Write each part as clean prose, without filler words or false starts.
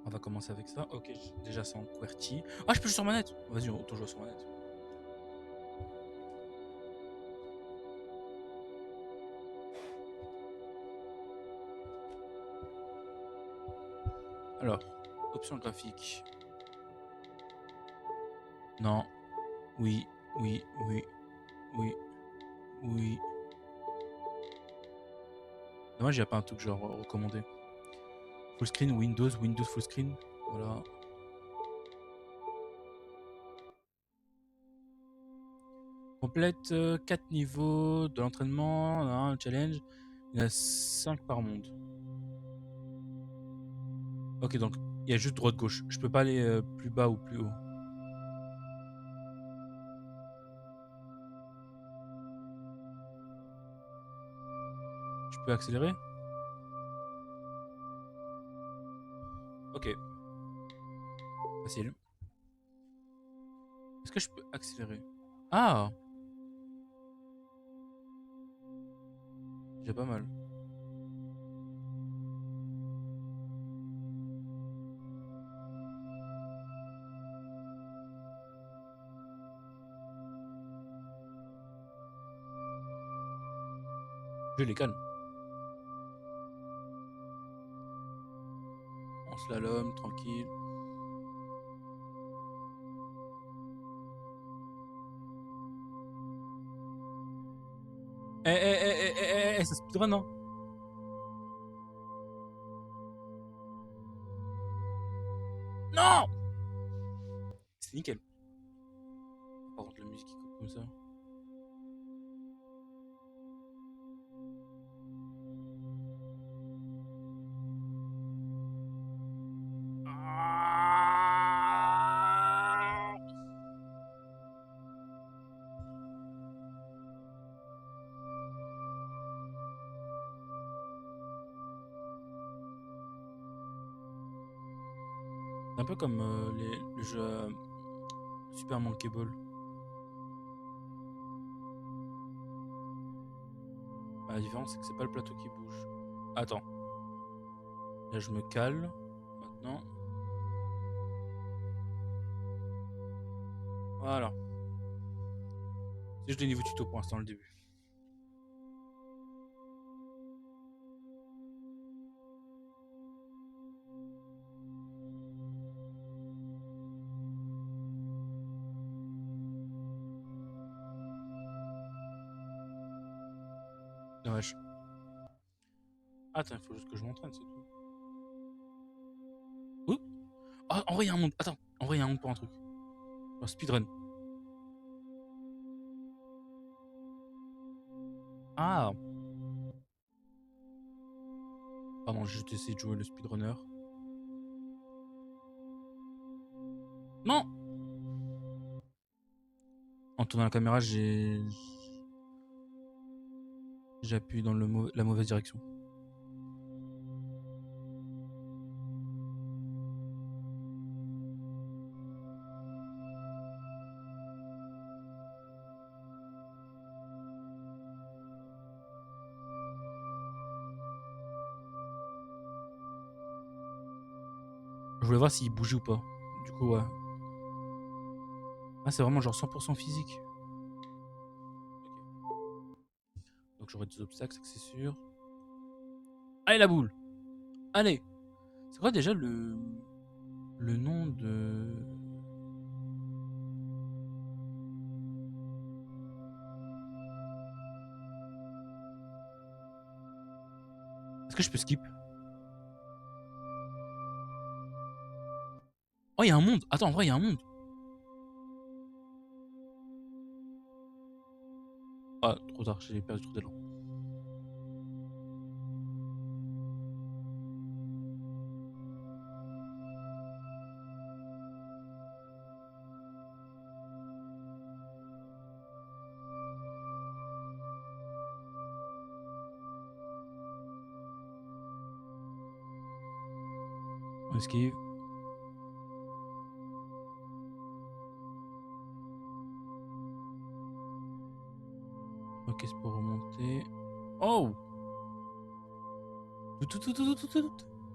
On va commencer avec ça. Ok, déjà c'est en QWERTY. Ah, je peux jouer sur manette. Vas-y, autant jouer sur manette. Alors, option graphique. Non. Oui, oui, oui, oui, oui. Dommage, il n'y a pas un truc genre recommandé. Full screen, Windows, Windows full screen. Voilà. Complète 4 niveaux de l'entraînement, un challenge. Il y en a 5 par monde. Ok, donc il y a juste droite-gauche. Je peux pas aller plus bas ou plus haut. Je peux accélérer? Ok. Facile. Est-ce que je peux accélérer? Ah! Déjà pas mal. Je les calme. En slalom, tranquille. Ça speedrun, non? Non! C'est nickel. Par contre, la musique qui coupe comme ça. C'est un peu comme le jeu Super Monkey Ball. Bah, la différence, c'est que c'est pas le plateau qui bouge. Attends. Là, je me cale. Maintenant. Voilà. C'est juste des niveaux tuto pour l'instant, le début. Dommage. Attends, il faut juste que je m'entraîne, c'est tout. Ouh. Ah, en vrai, il y a un monde. Attends, en vrai, il y a un monde pour un truc. Un speedrun. Ah! Pardon, j'ai juste essayé de jouer le speedrunner. Non! En tournant la caméra, j'ai appuyé dans la mauvaise direction. Je voulais voir s'il bougeait ou pas. Du coup, ouais. Ah, c'est vraiment genre 100% physique. Ok. Donc j'aurai des obstacles, c'est sûr. Allez, la boule! Allez! C'est quoi déjà le nom de... Est-ce que je peux skip? Oh, il y a un monde! Attends, en vrai, il y a un monde! Ah, trop tard, j'ai perdu trop d'élan. On esquive. Ok, c'est pour remonter. Oh!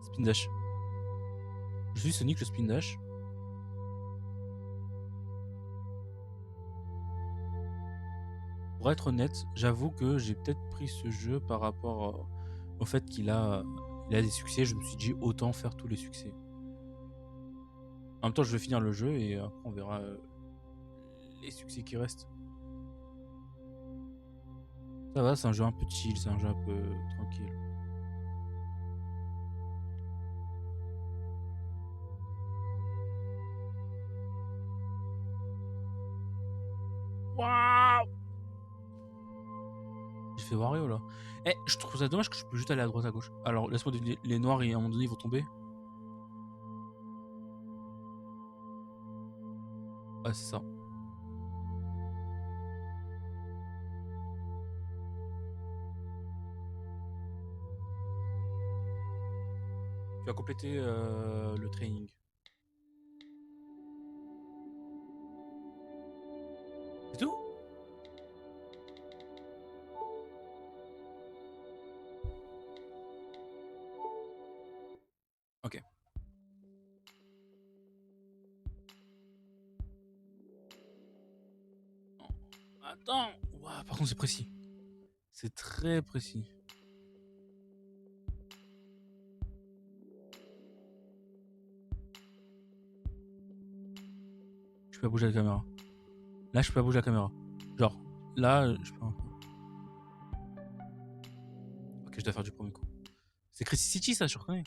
Spin dash. Je suis Sonic le Spin Dash. Pour être honnête, j'avoue que j'ai peut-être pris ce jeu par rapport au fait qu'il a des succès. Je me suis dit autant faire tous les succès. En même temps, je vais finir le jeu et après on verra les succès qui restent. Ça va, c'est un jeu un peu chill, c'est un jeu un peu tranquille. Waouh! J'ai fait Wario là. Eh, je trouve ça dommage que je peux juste aller à droite à gauche. Alors laisse-moi deviner, les noirs à un moment donné ils vont tomber. Ouais, c'est ça. Tu as complété le training. C'est tout? Ok. Attends. Ouah, par contre c'est précis. C'est très précis. Je peux pas bouger la caméra. Là je peux pas bouger la caméra. Genre, là je peux un peu. Ok, je dois faire du premier coup. C'est Crazy City ça, je reconnais.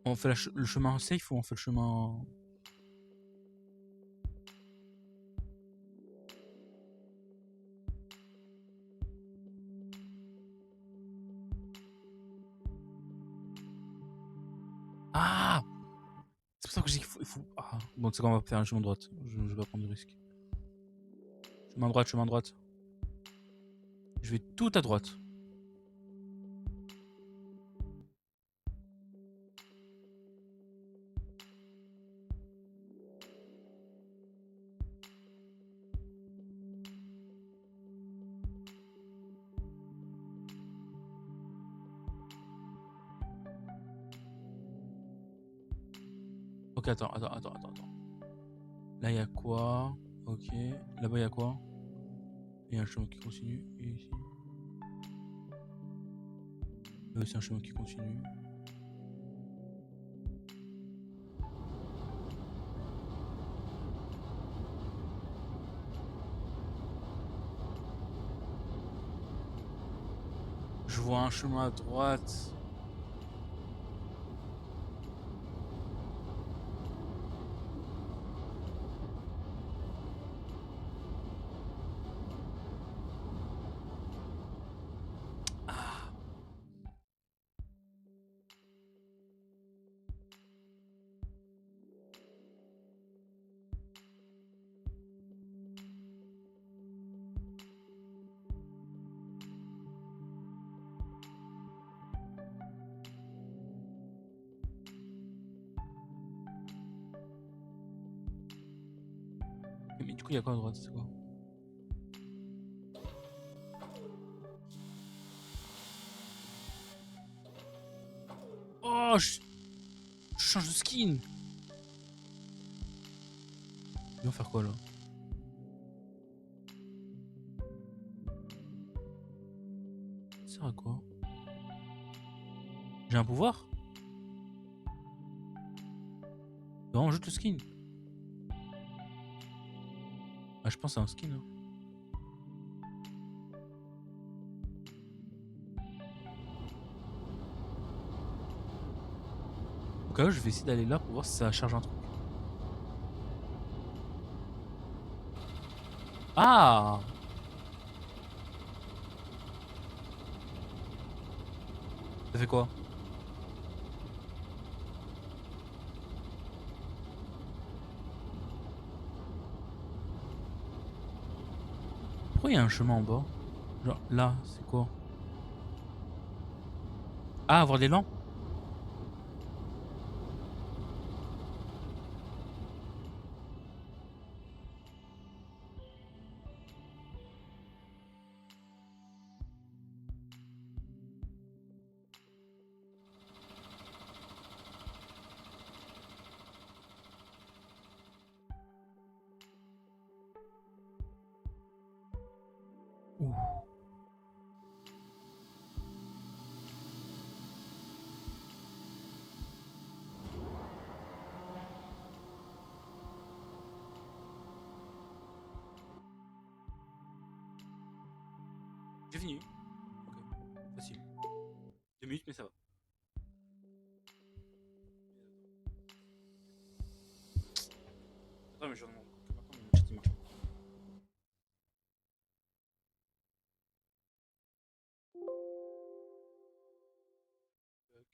On fait le chemin safe ou on fait le chemin... Ah! C'est pour ça que j'ai dit qu'il faut... Ah. Bon, c'est quand on va faire un chemin droite. Je vais pas prendre de risque. Chemin droite, chemin droite. Je vais tout à droite. Ok, attends. Là, il y a quoi? Ok. Là-bas, il y a quoi? Il y a un chemin qui continue. Et ici. Là aussi, un chemin qui continue. Je vois un chemin à droite. Ah. Mais du coup, il y a quoi à droite? C'est quoi? Oh, je change de skin. Ils vont faire quoi là? Ça sert à quoi? J'ai un pouvoir? Non, juste le skin. Ah, je pense à un skin. Hein. Au cas où, je vais essayer d'aller là pour voir si ça charge un truc. Ah! Ça fait quoi? Pourquoi il y a un chemin en bas? Genre là, c'est quoi? Ah, avoir des lampes? Ouh. J'ai fini. Ok, facile. 2 minutes, mais ça va. Attends, mais je demande que maintenant mon chat il marche pas. Fuck,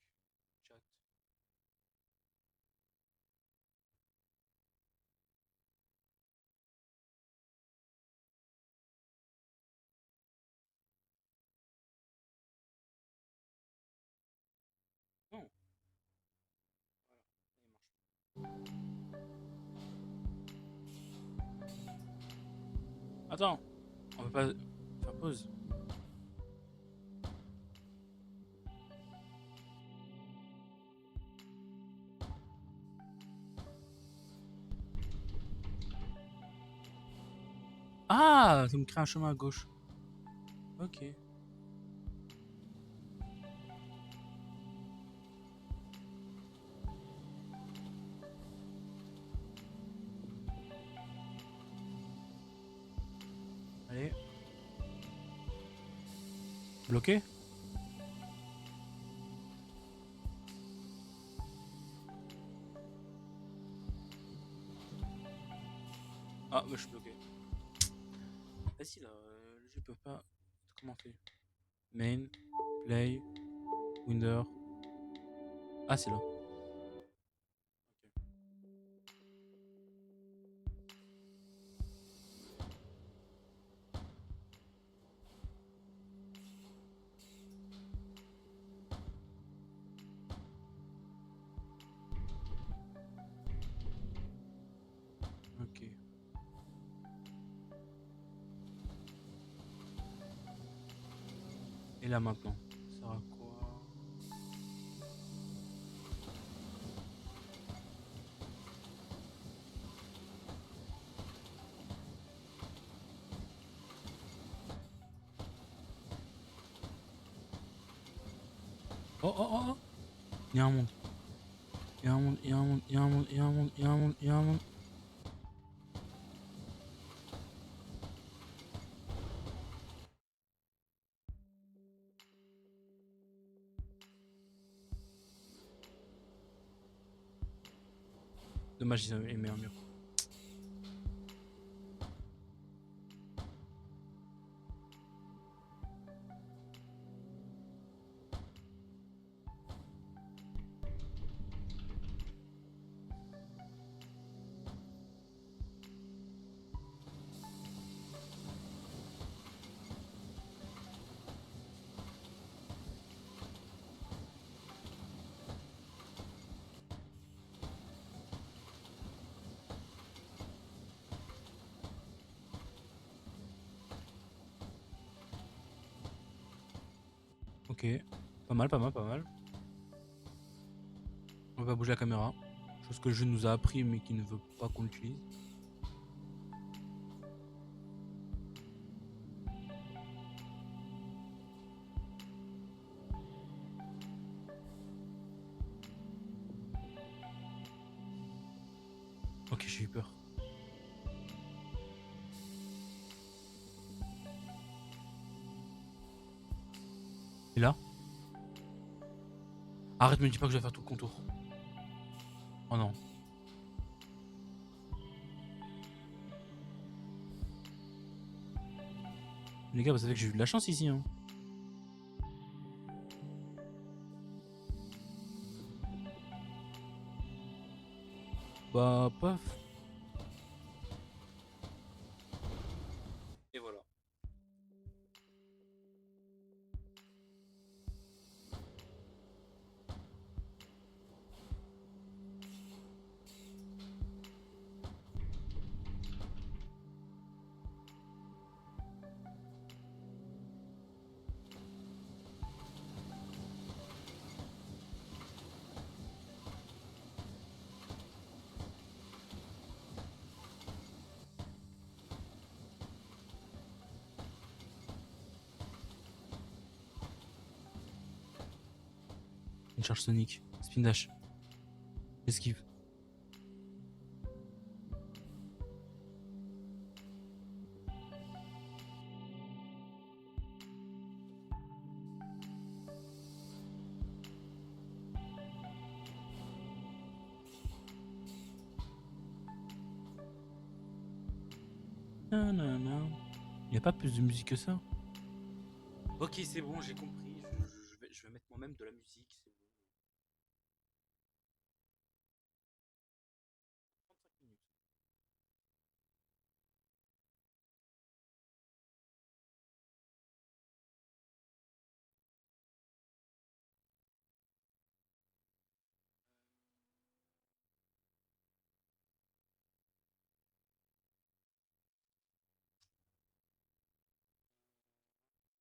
chat. Non, voilà, ça il marche. Attends, on peut pas faire pause. Ah, ça me crée un chemin à gauche. Ok. Allez. Bloqué. Ah, bah, je suis bloqué. Vas-y là, le jeu peut pas. Comment on fait? Main, play, Winder. Ah, c'est là. Ok. Et là maintenant, ça sert à quoi? Oh oh oh oh. Il y a un monde. Il y a un monde, il y a un monde, il y a un monde, il y a un monde, il y a un monde, il y a un monde. Dommage, ils avaient mis un mur. Ok. Pas mal, pas mal, pas mal. On va pas bouger la caméra. Chose que le jeu nous a appris mais qui ne veut pas qu'on l'utilise. Ok, j'ai eu peur. Et là? Arrête, me dis pas que je vais faire tout le contour. Oh non. Les gars, vous savez que j'ai eu de la chance ici. Hein. Bah, paf. Et voilà. charge sonique. Spin dash. Esquive. Nanana. Il n'y a pas plus de musique que ça. Ok, c'est bon, j'ai compris. Je vais mettre moi-même de la musique. C'est bon. 35 minutes.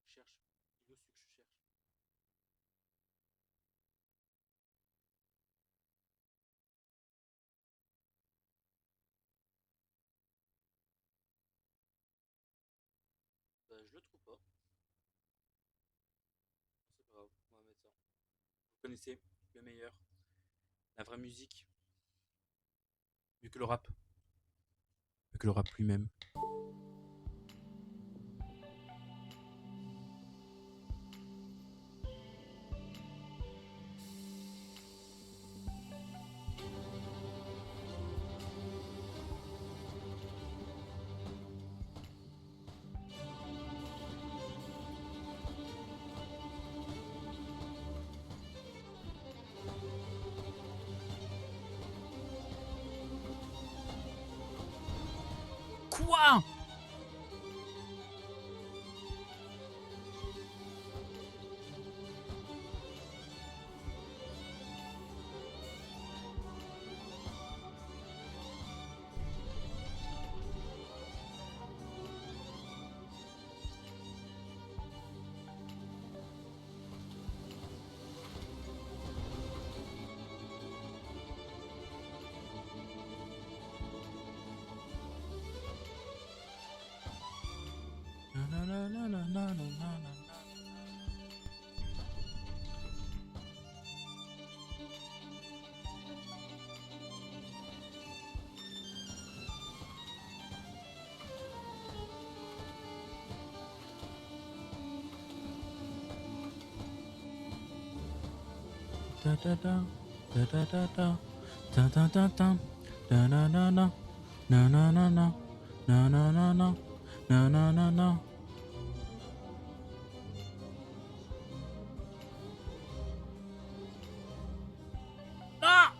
Je cherche. Il est où celui que je cherche? Bah, je le trouve pas. C'est pas grave, on va mettre ça. Vous connaissez le meilleur, la vraie musique, mieux que le rap, mieux que le rap lui-même. Quoi? Da da da da da da da da da da da da na na na na na na na na na na na na na na na. Ah!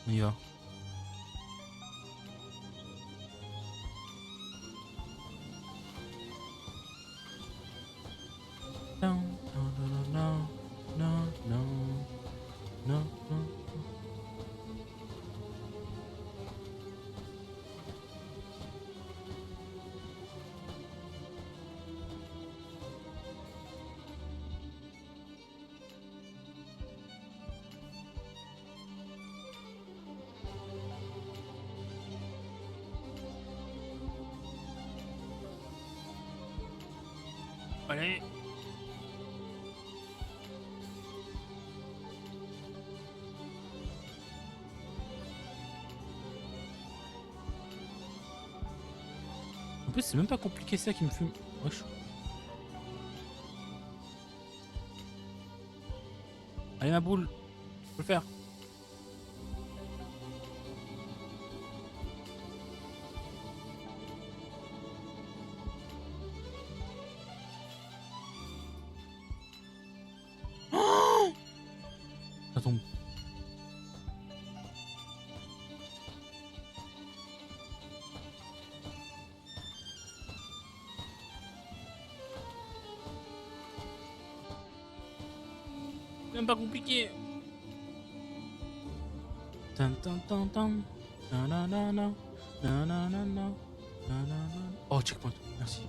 On y va. Non, non, non, non, non, non, non, non. Allez. En plus, c'est même pas compliqué ça qui me fume. Wesh. Allez, ma boule. Je peux le faire. Oh, ça tombe. Même pas compliqué. Tan tan tan tan. Nanana. Nanana. Nanana. Oh, checkpoint. Merci.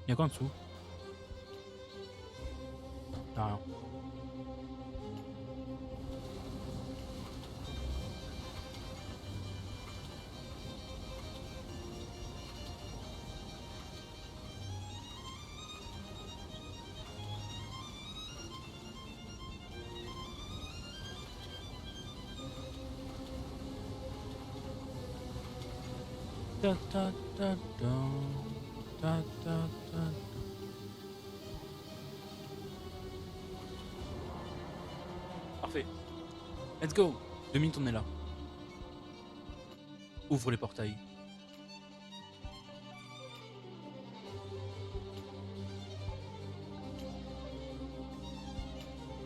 Y'a quoi en dessous? Y'a rien. Ta ta ta ta ta ta ta. Parfait. Let's go. 2 minutes, on est là. Ouvre les portails.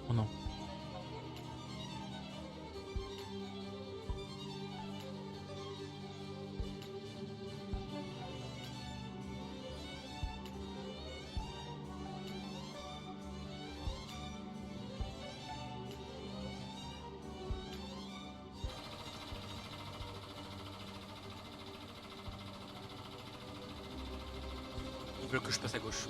Oh non. Ils veulent que je passe à gauche.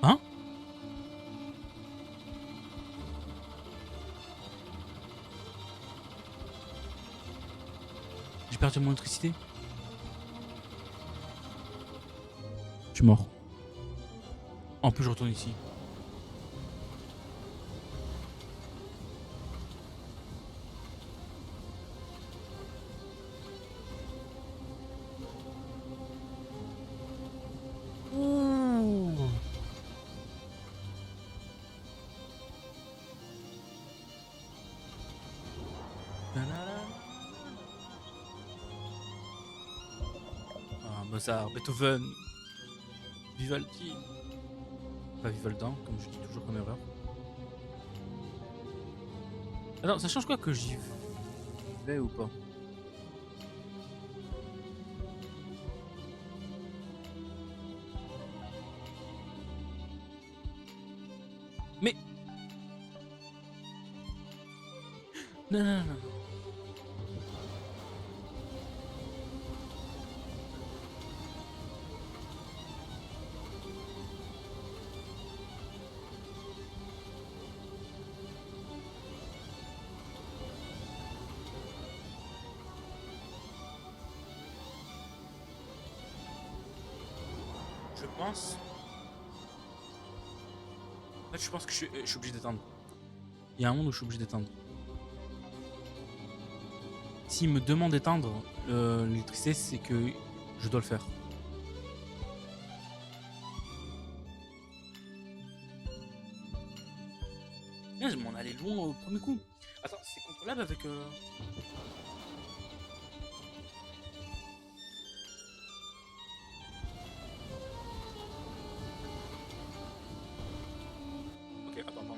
Hein? J'ai perdu mon électricité. Je suis mort. En plus, je retourne ici. Ouh. Ah, Mozart, Beethoven, Vivaldi. Pas Vivaldin, comme je dis toujours comme erreur. Attends, ça change quoi que j'y vais ou pas? Mais... Non, non, non. Je pense... En fait, je pense que je suis obligé d'éteindre. Il y a un monde où je suis obligé d'éteindre. S'il me demande d'éteindre l'électricité, c'est que je dois le faire. Là, je m'en allais loin au premier coup. Attends, c'est contrôlable avec... Ok, attends, pardon.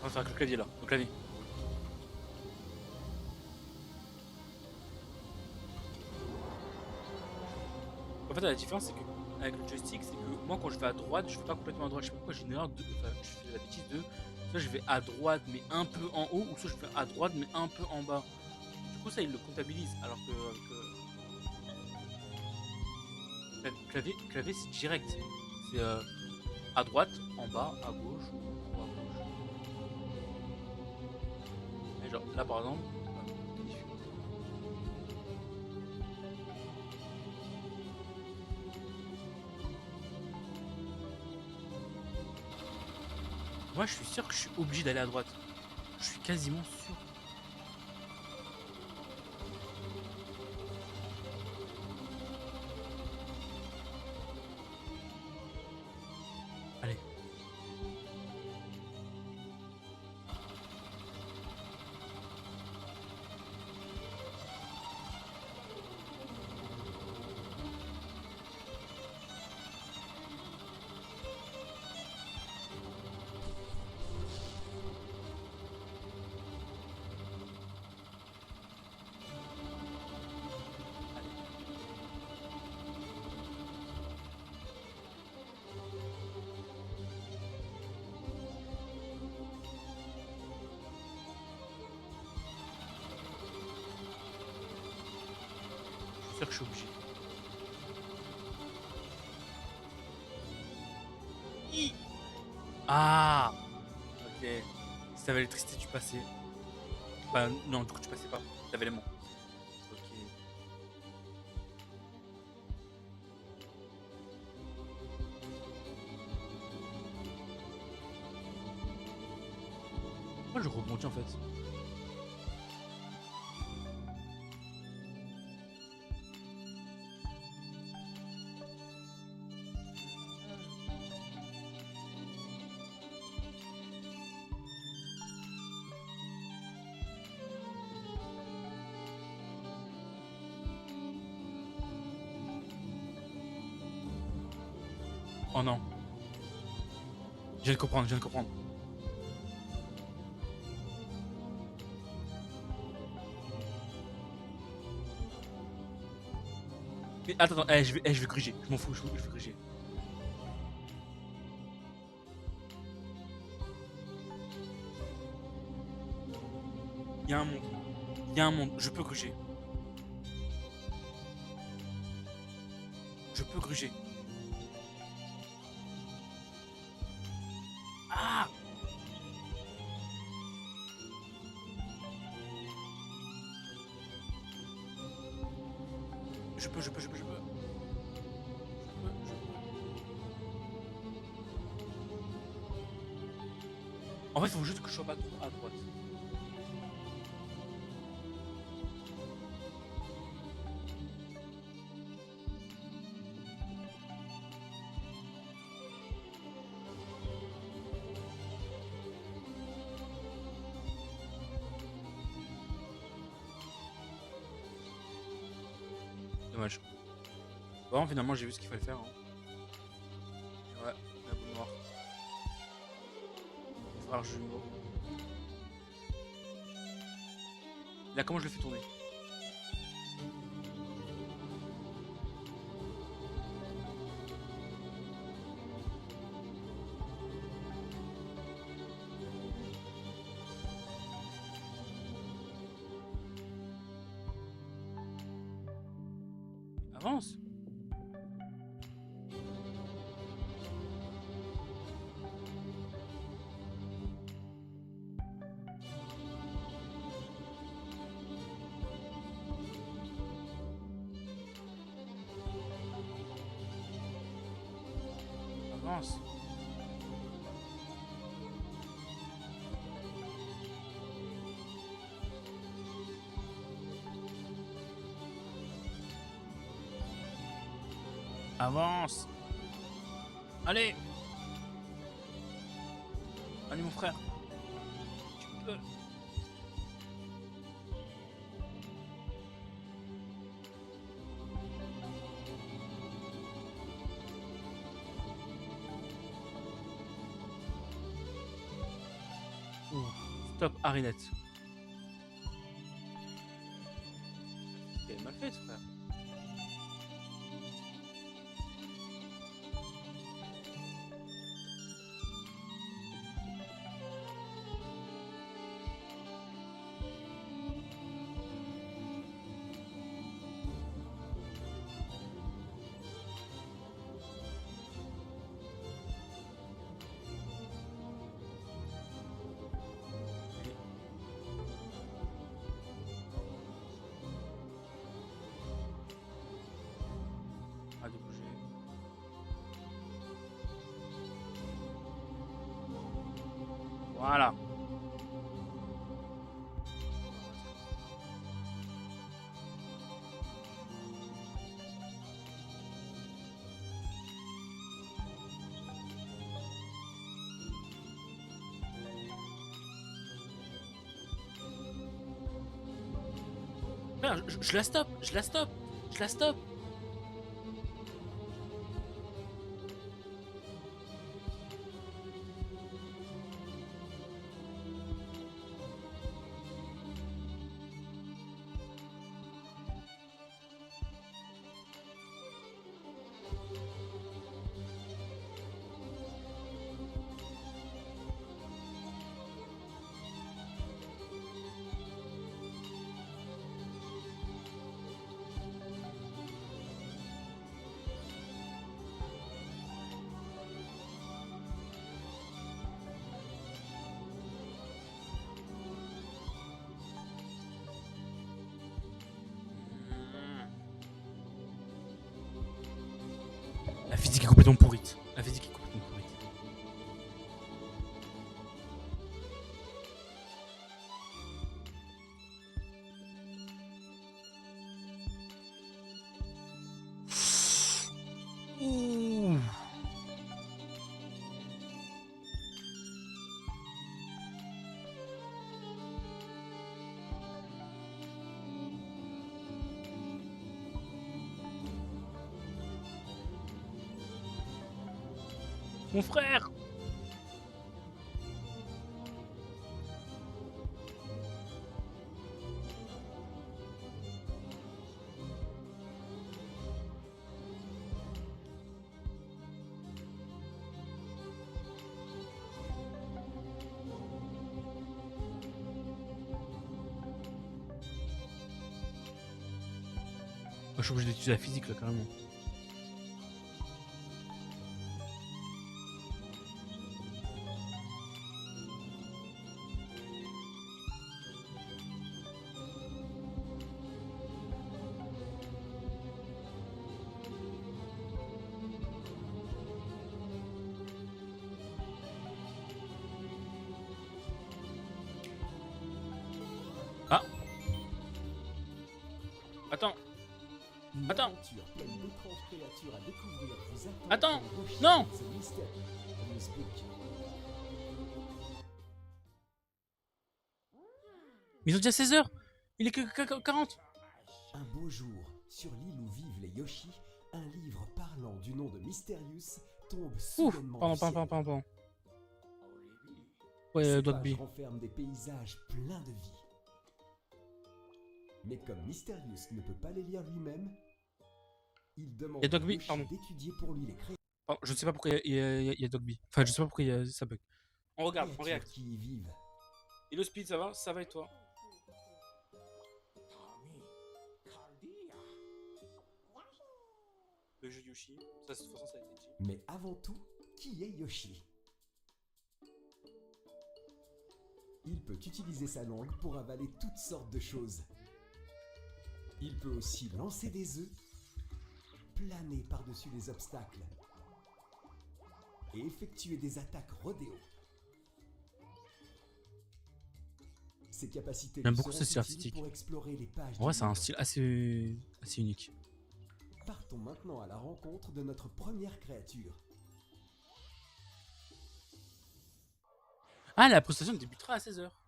On va faire avec le clavier là, le clavier. En fait, la différence, c'est que avec le joystick, c'est que moi, quand je vais à droite, je vais pas complètement à droite. Je sais pas pourquoi j'ai une erreur de. Enfin, je fais la bêtise de. Soit je vais à droite, mais un peu en haut, ou soit je vais à droite, mais un peu en bas. Du coup, ça, il le comptabilise. Alors que avec clavier c'est direct. C'est à droite, en bas, à gauche, ou à gauche. Et genre, là, par exemple. Moi, je suis sûr que je suis obligé d'aller à droite. Je suis quasiment sûr. Allez. C'est sûr que je suis obligé. Ah, ok. Si t'avais l'électricité, tu passais. Bah non, du coup tu passais pas. T'avais l'aimant. Ok. Moi je rebondis en fait. Oh non. Je viens de comprendre, je viens de comprendre. Mais attends, attends, je vais gruger. Je m'en fous, je vais gruger. Il y a un monde. Il y a un monde. Je peux gruger. Je peux gruger. Ah, je peux, je peux, je peux, je peux. En fait, il faut juste que je sois pas trop à droite. Dommage. Bon, finalement, j'ai vu ce qu'il fallait faire. Hein. Et ouais, la boule noire. Frère jumeau. Là, comment je le fais tourner? Avance. Avance. Avance. Allez. Allez, mon frère. Tu peux. Ouh. Stop, Arinette. C'est mal fait, frère. À de bouger. Voilà. Frère, je la stoppe, je la stoppe, je la stoppe. est complètement pourrite. La physique est complètement pourrite. Ouh. Mon frère! Moi, je suis obligé d'étudier la physique là, carrément. Ah! Attends! Attends! Attends! Non! Mais ils ont déjà 16 heures! Il est que 40! Un beau jour, sur l'île où vivent les Yoshi, un livre parlant du nom de Mysterious tombe Ouf! soudainement du ciel. Pardon. Ces Ouais, pages Dogby. renferment des paysages pleins de vie. Mais comme Mysterious ne peut pas les lire lui-même, il demande Et Dogby, à Yoshi pardon. d'étudier pour lui les Je ne sais pas pourquoi il y a Dogby. Enfin, je sais pas pourquoi ça bug. On regarde, on créatures reacte. qui y vivent. Et le speed, ça va? Ça va et toi? Le jeu Yoshi. Ça, de toute façon, ça a été dit. Mais avant tout, qui est Yoshi? Il peut utiliser sa langue pour avaler toutes sortes de choses. Il peut aussi lancer des œufs, planer par-dessus les obstacles et effectuer des attaques rodéo. Ses capacités J'aime lui beaucoup seront ce style utiles artistique. pour explorer les pages En vrai, du c'est un livre. style assez unique. Partons maintenant à la rencontre de notre première créature. Ah, la prestation débutera à 16 heures.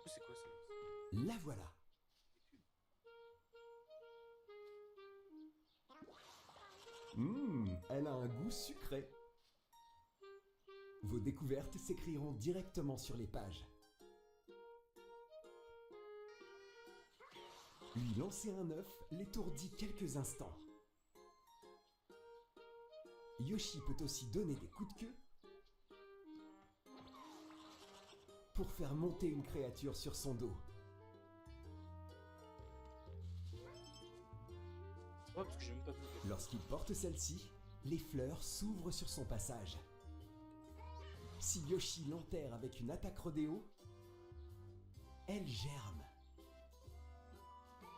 C'est quoi ça? La voilà. Elle a un goût sucré. Vos découvertes s'écriront directement sur les pages. Lui lancer un œuf l'étourdit quelques instants. Yoshi peut aussi donner des coups de queue pour faire monter une créature sur son dos. C'est pas parce que j'ai même pas vu. Lorsqu'il porte celle-ci, les fleurs s'ouvrent sur son passage. Si Yoshi l'enterre avec une attaque rodéo, elle germe.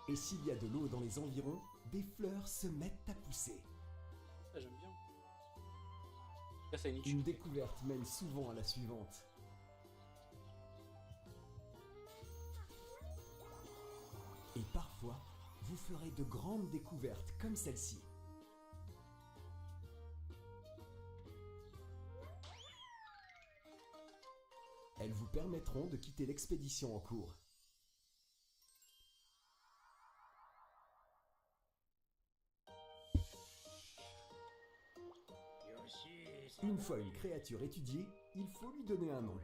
Et s'il y a de l'eau dans les environs, des fleurs se mettent à pousser. Ça, j'aime bien. Là, ça Une découverte mène souvent à la suivante. Et parfois, vous ferez de grandes découvertes comme celle-ci. Elles vous permettront de quitter l'expédition en cours. Une fois une créature étudiée, il faut lui donner un nom.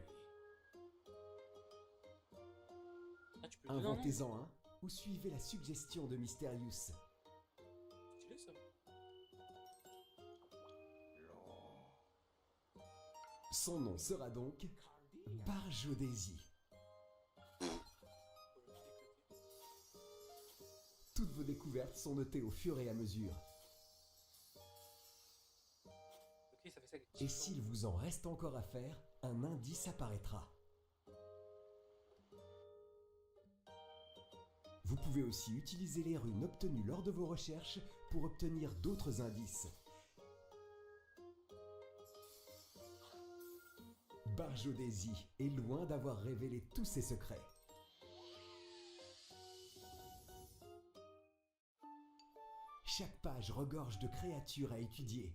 Ah, tu peux le donner un nom? Inventez-en un ou suivez la suggestion de Mysterious. Stylé, ça. Son nom sera donc Barjodesi. Toutes vos découvertes sont notées au fur et à mesure. Ok, ça fait ça avec Et s'il vous en reste encore à faire, un indice apparaîtra. Vous pouvez aussi utiliser les runes obtenues lors de vos recherches pour obtenir d'autres indices. Barjo Daisy est loin d'avoir révélé tous ses secrets. Chaque page regorge de créatures à étudier.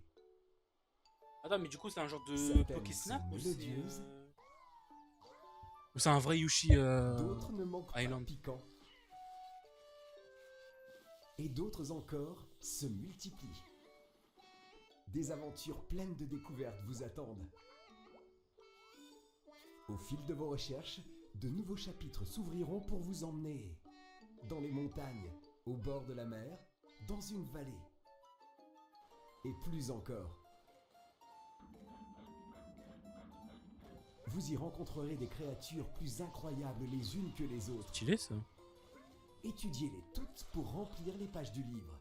Attends, mais du coup, c'est un genre de Certaines Pokésnap sont ou c'est mélodieuses. ou c'est un vrai Yoshi D'autres ne manquent pas de Island? piquant. Et d'autres encore se multiplient. Des aventures pleines de découvertes vous attendent. Au fil de vos recherches, de nouveaux chapitres s'ouvriront pour vous emmener dans les montagnes, au bord de la mer, dans une vallée. Et plus encore. Vous y rencontrerez des créatures plus incroyables les unes que les autres. Stylé ça. Étudiez-les toutes pour remplir les pages du livre.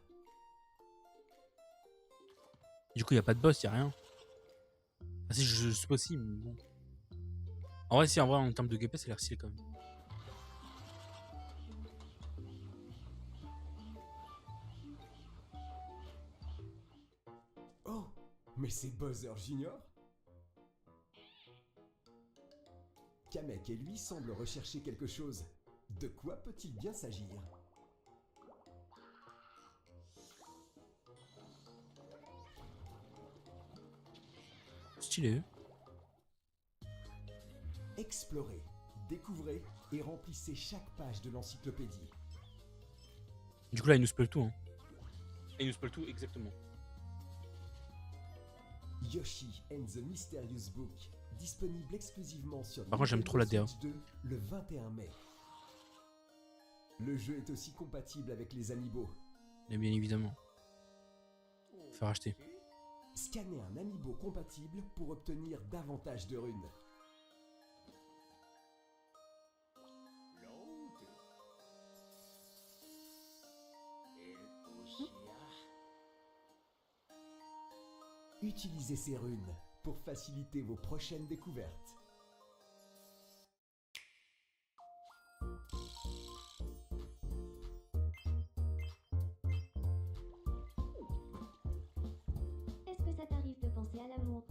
Du coup, il y a pas de boss, il y a rien. Ah si, je suppose si, mais bon. En vrai, si, en vrai, en termes de gameplay, ça a l'air stylé quand même. Oh, mais c'est Bowser Junior? Kamek et lui semblent rechercher quelque chose. De quoi peut-il bien s'agir? Stylé. Explorez, découvrez et remplissez chaque page de l'encyclopédie. Du coup, là, il nous spoil tout. Hein. Et il nous spoil tout, exactement. Yoshi and the Mysterious Book, disponible exclusivement sur Par contre, j'aime trop la DA. Switch 2 le 21 mai. Le jeu est aussi compatible avec les amiibo. Et bien évidemment. Faire acheter. Scannez un amiibo compatible pour obtenir davantage de runes. Utilisez ces runes pour faciliter vos prochaines découvertes. Est-ce que ça t'arrive de penser à l'amour?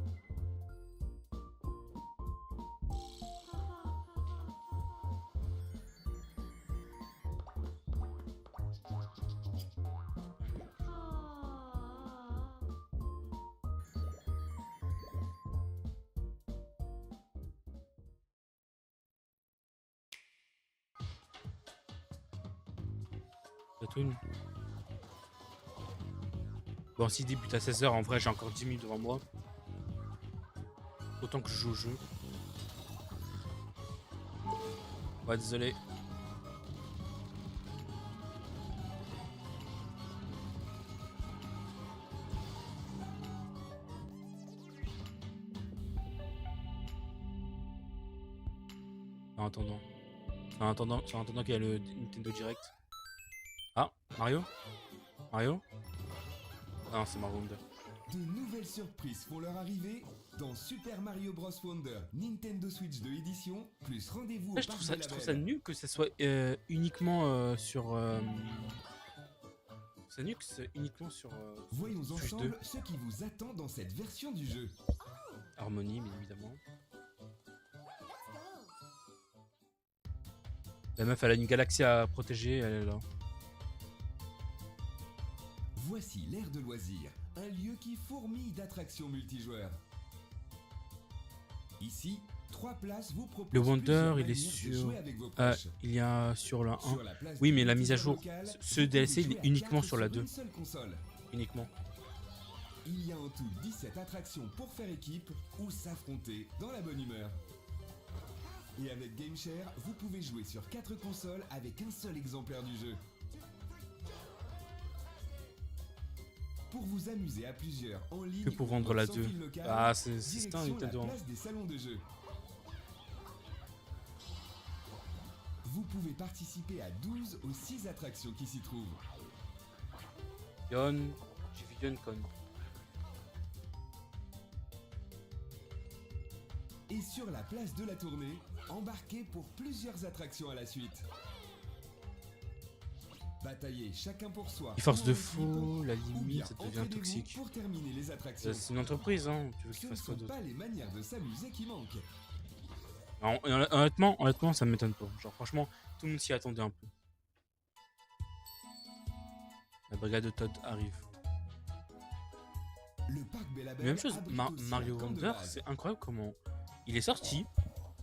Platoon. Bon, s'il débute à 16h, en vrai, j'ai encore 10 minutes devant moi. Autant que je joue au jeu. Ouais, désolé. En attendant. En attendant qu'il y a le Nintendo Direct. Ah, Mario? Mario? Ah non, c'est Mario Wonder. De nouvelles surprises font leur arrivée dans Super Mario Bros Wonder Nintendo Switch 2 édition, plus rendez-vous au Ouais, je parc trouve de ça Label. nul que ça soit uniquement sur. C'est nul que c'est uniquement sur. Voyons Switch 2. ensemble ce qui vous attend dans cette version du jeu. Harmonie, bien évidemment. La meuf, elle a une galaxie à protéger, elle est là. Voici l'ère de loisirs, un lieu qui fourmille d'attractions multijoueurs. Ici, 3 places vous proposent Le Wonder, plusieurs il est manières de sur. jouer avec vos proches. Il y a sur la 1. Sur la place Oui, du mais la mise à multijoueur jour, local, ce vous DLC, pouvez il est jouer à uniquement 4 sur la 2. une seule console. Uniquement. Il y a en tout 17 attractions pour faire équipe ou s'affronter dans la bonne humeur. Et avec GameShare, vous pouvez jouer sur 4 consoles avec un seul exemplaire du jeu. Pour vous amuser à plusieurs en ligne Que pour ou vendre la sans 2. fil local, Ah, c'est un direction la Nintendo. Hein. place des salons de jeu. Vous pouvez participer à 12 aux 6 attractions qui s'y trouvent. Yon, j'ai vu Yoncon. Et sur la place de la tournée, embarquez pour plusieurs attractions à la suite. Bataillez chacun pour soi. Il force ou en de équipe, fou, la ou bien limite, ça devient entraînez-vous toxique. pour terminer les attractions. C'est une entreprise, hein. Tu veux Ce qu'il ne fasse quoi sont d'autre? pas les manières de s'amuser qui manquent. Honnêtement, ça m'étonne pas. Genre, franchement, tout le monde s'y attendait un peu. La brigade de Todd arrive. Le parc Bellabel Même chose, abrite aussi Mario un camp de Wonder, base. c'est incroyable comment il est sorti.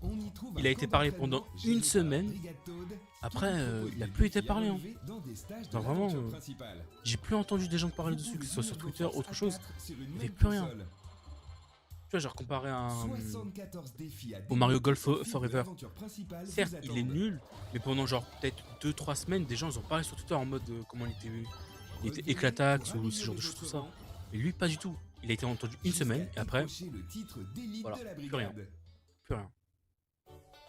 On y trouve Il un a été camp parlé d'entraînement pendant géré une par la semaine. Brigade Toad, qui Après, vous propose il a des plus été défis à parlé, hein. relever dans des stages de Genre vraiment, l'aventure principale. J'ai plus entendu des gens parler Vous dessus, que pouvez ce soit sur unir vos Twitter, forces autre à chose. 4 sur une Il y même avait plus rien. console. Tu vois, genre comparé à 74 défis à au Mario débloquer Golf au fil de Forever. l'aventure principale Certes, vous il est attendent. nul, mais pendant genre peut-être 2-3 semaines, des gens ils ont parlé sur Twitter en mode comment il était Revenez éclataxe pour ou ce genre de améliorer choses, tout votre ça. rang, Et lui, pas du tout. Il a été entendu une jusqu'à semaine et après, décrocher le titre d'élite voilà, de la plus rien. brigade. plus rien.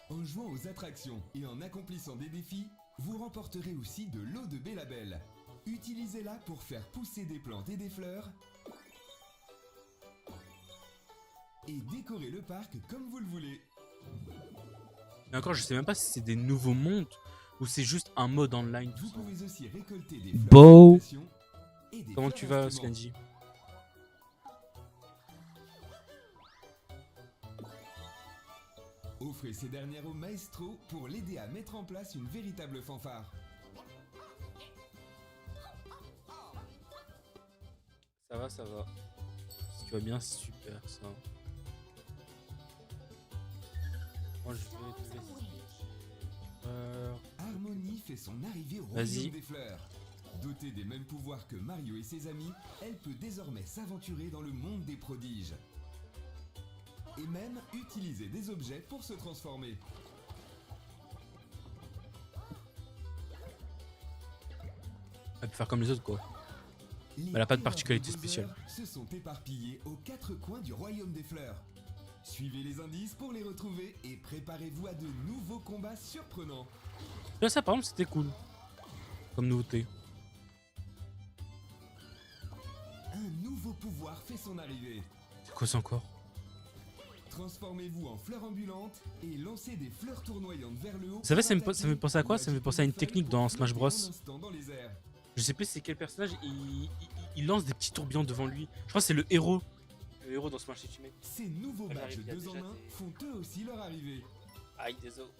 En jouant aux attractions et en accomplissant des défis, vous remporterez aussi de l'eau de Bellabel. Utilisez-la pour faire pousser des plantes et des fleurs et décorer le parc comme vous le voulez. Mais encore, je sais même pas si c'est des nouveaux mondes ou c'est juste un mode online. Tout Vous ça. pouvez aussi récolter des fleurs Beau. d'imitation et des Comment fleurs tu vas, instruments. Skanji? Offrez ces dernières au maestro pour l'aider à mettre en place une véritable fanfare. Ça va, ça va. Si tu vas bien, c'est super ça. Moi, je vais te laisser. Harmony fait son arrivée au Vas-y. royaume des fleurs. Dotée des mêmes pouvoirs que Mario et ses amis, elle peut désormais s'aventurer dans le monde des prodiges. Et même utiliser des objets pour se transformer. Elle peut faire comme les autres, quoi. Les elle a pas de couleurs particularité Bowser spéciale. se sont éparpillées aux quatre coins du royaume des fleurs. Suivez les indices pour les retrouver et préparez-vous à de nouveaux combats surprenants. Là, ça, par exemple, c'était cool. Comme nouveauté. Un nouveau pouvoir fait son arrivée. C'est quoi ça encore? Transformez-vous en fleur ambulante et lancez des fleurs tournoyantes vers le haut. Vous savez, pour ça me attaquer pensait à quoi? ou Ça me fait agiter penser à une des feuilles technique pour dans Smash flotter Bros. un instant dans les airs. Je sais plus c'est quel personnage, il lance des petits tourbillons devant lui. Je crois que c'est le héros. Le héros dans Smash Ultimate. Ces nouveaux Elle badges arrive, il y a 2 en déjà 1 des- font eux aussi leur arrivée. Aïe, désolé.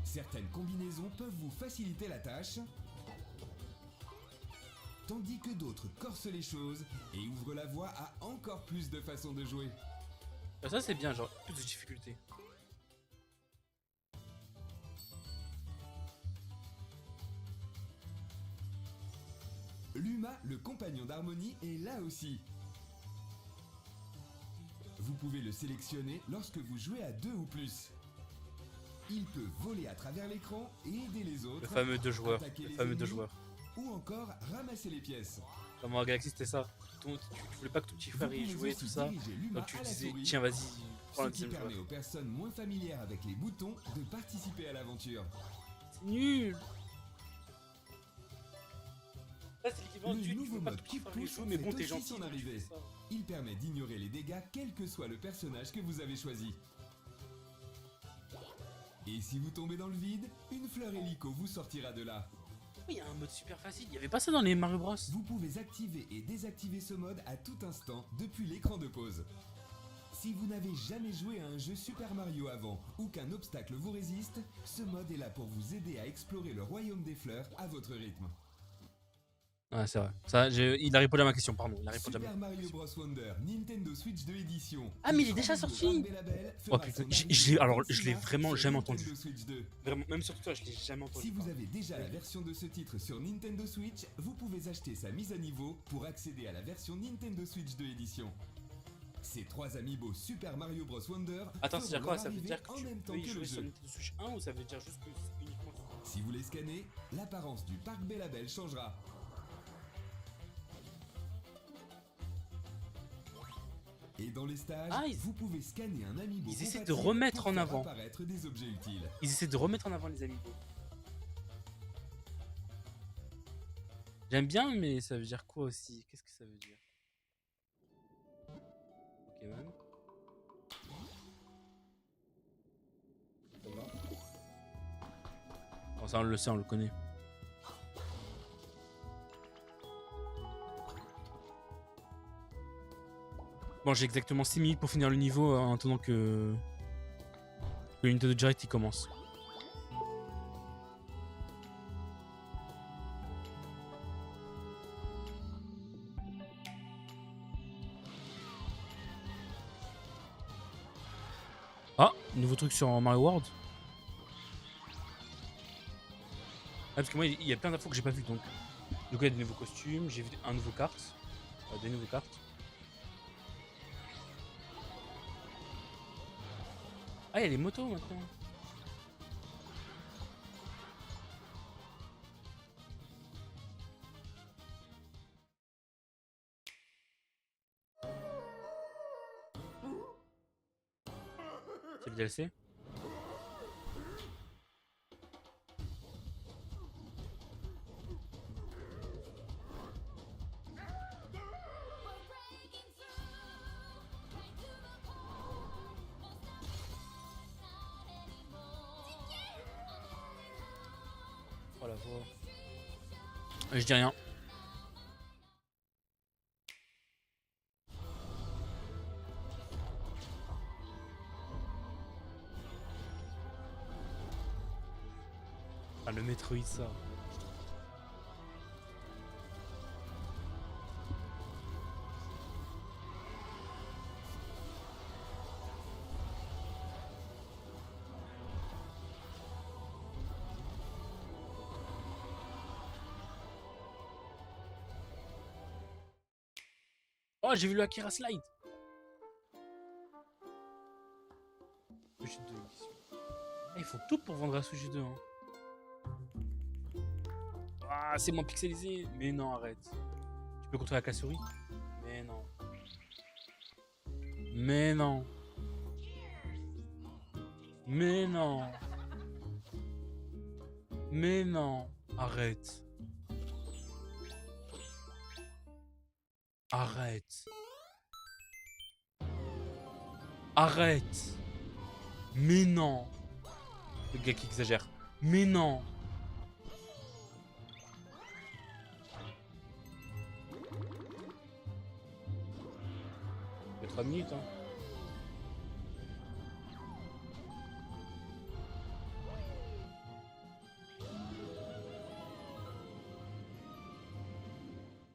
Certaines combinaisons peuvent vous faciliter la tâche, tandis que d'autres corsent les choses et ouvrent la voie à encore plus de façons de jouer. Ça, c'est bien, genre, plus de difficultés. Luma, le compagnon d'Harmony, est là aussi. Vous pouvez le sélectionner lorsque vous jouez à 2 ou plus. Il peut voler à travers l'écran et aider les autres. Le fameux deux joueurs. attaquer Le les fameux deux ennemis, joueurs. Ou encore ramasser les pièces. Dans Mario Galaxy, c'était ça. Tu voulais pas que ton petit frère y Vous pouvez jouait, aussi tout ça. diriger Luma Donc tu à la disais, souris, tiens, vas-y, prends ce le qui deuxième permet joueur. aux personnes moins familières avec les boutons de participer à l'aventure. C'est nul. Ça, c'est l'équivalent Le du tu nouveau veux pas que mode ton petit Kick frère y Push joue, mais bon, fait t'es aussi gentil. son donc tu arrivée. fais ça. Il permet d'ignorer les dégâts quel que soit le personnage que vous avez choisi. Et si vous tombez dans le vide, une fleur hélico vous sortira de là. Oui, il y a un mode super facile. Il y avait pas ça dans les Mario Bros. Vous pouvez activer et désactiver ce mode à tout instant depuis l'écran de pause. Si vous n'avez jamais joué à un jeu Super Mario avant ou qu'un obstacle vous résiste, ce mode est là pour vous aider à explorer le royaume des fleurs à votre rythme. Ouais, c'est vrai. Ça, il a répondu à ma question, pardon. Il a répondu à ma Super Mario Bros Wonder Nintendo Switch 2 édition. Ah, mais il est déjà sorti. Oh putain, je l'ai vraiment jamais entendu. Vraiment, même sur Twitter, je l'ai jamais entendu. Si vous avez déjà la version de ce titre sur Nintendo Switch, vous pouvez acheter sa mise à niveau pour accéder à la version Nintendo Switch 2 édition. Ces 3 amiibo Super Mario Bros Wonder. Attends, ça veut dire feront quoi? leur Ça veut arrivée dire que en tu même temps peux y que le jouer sur jeu. Nintendo Switch 1 ou ça veut dire juste que c'est uniquement sur... Si vous les scannez, l'apparence du parc Bellabel changera. Et dans les stages, Ah, vous pouvez scanner un amiibo. ils essaient de compatible remettre pour en faire avant. apparaître des objets utiles. Ils essaient de remettre en avant les amiibo. J'aime bien, mais ça veut dire quoi aussi? Qu'est-ce que ça veut dire? Pokémon. Ça va. Bon, ça on le sait, on le connaît. Bon, j'ai exactement 6 minutes pour finir le niveau en attendant que le Nintendo Direct il commence. Ah, nouveau truc sur Mario World. Ah, parce que moi, il y a plein d'infos que j'ai pas vu donc. Du coup, il y a des nouveaux costumes, j'ai vu un nouveau carte. Des nouvelles cartes. Ah, il y a les motos maintenant. C'est le DLC. Oh la voix. Je dis rien. Ah, le Metroid, ça. Oh, j'ai vu le Akira Slide. Sushi 2 édition. Ah, ils font tout pour vendre la Sushi 2. Hein. Ah, c'est moins pixelisé. Mais non, arrête. Tu peux contrôler la casse-souris. Mais non. Mais non. Mais non. Mais non. Arrête. Arrête. Arrête. Mais non. Le gars qui exagère. Mais non. Il y a 3 minutes, hein.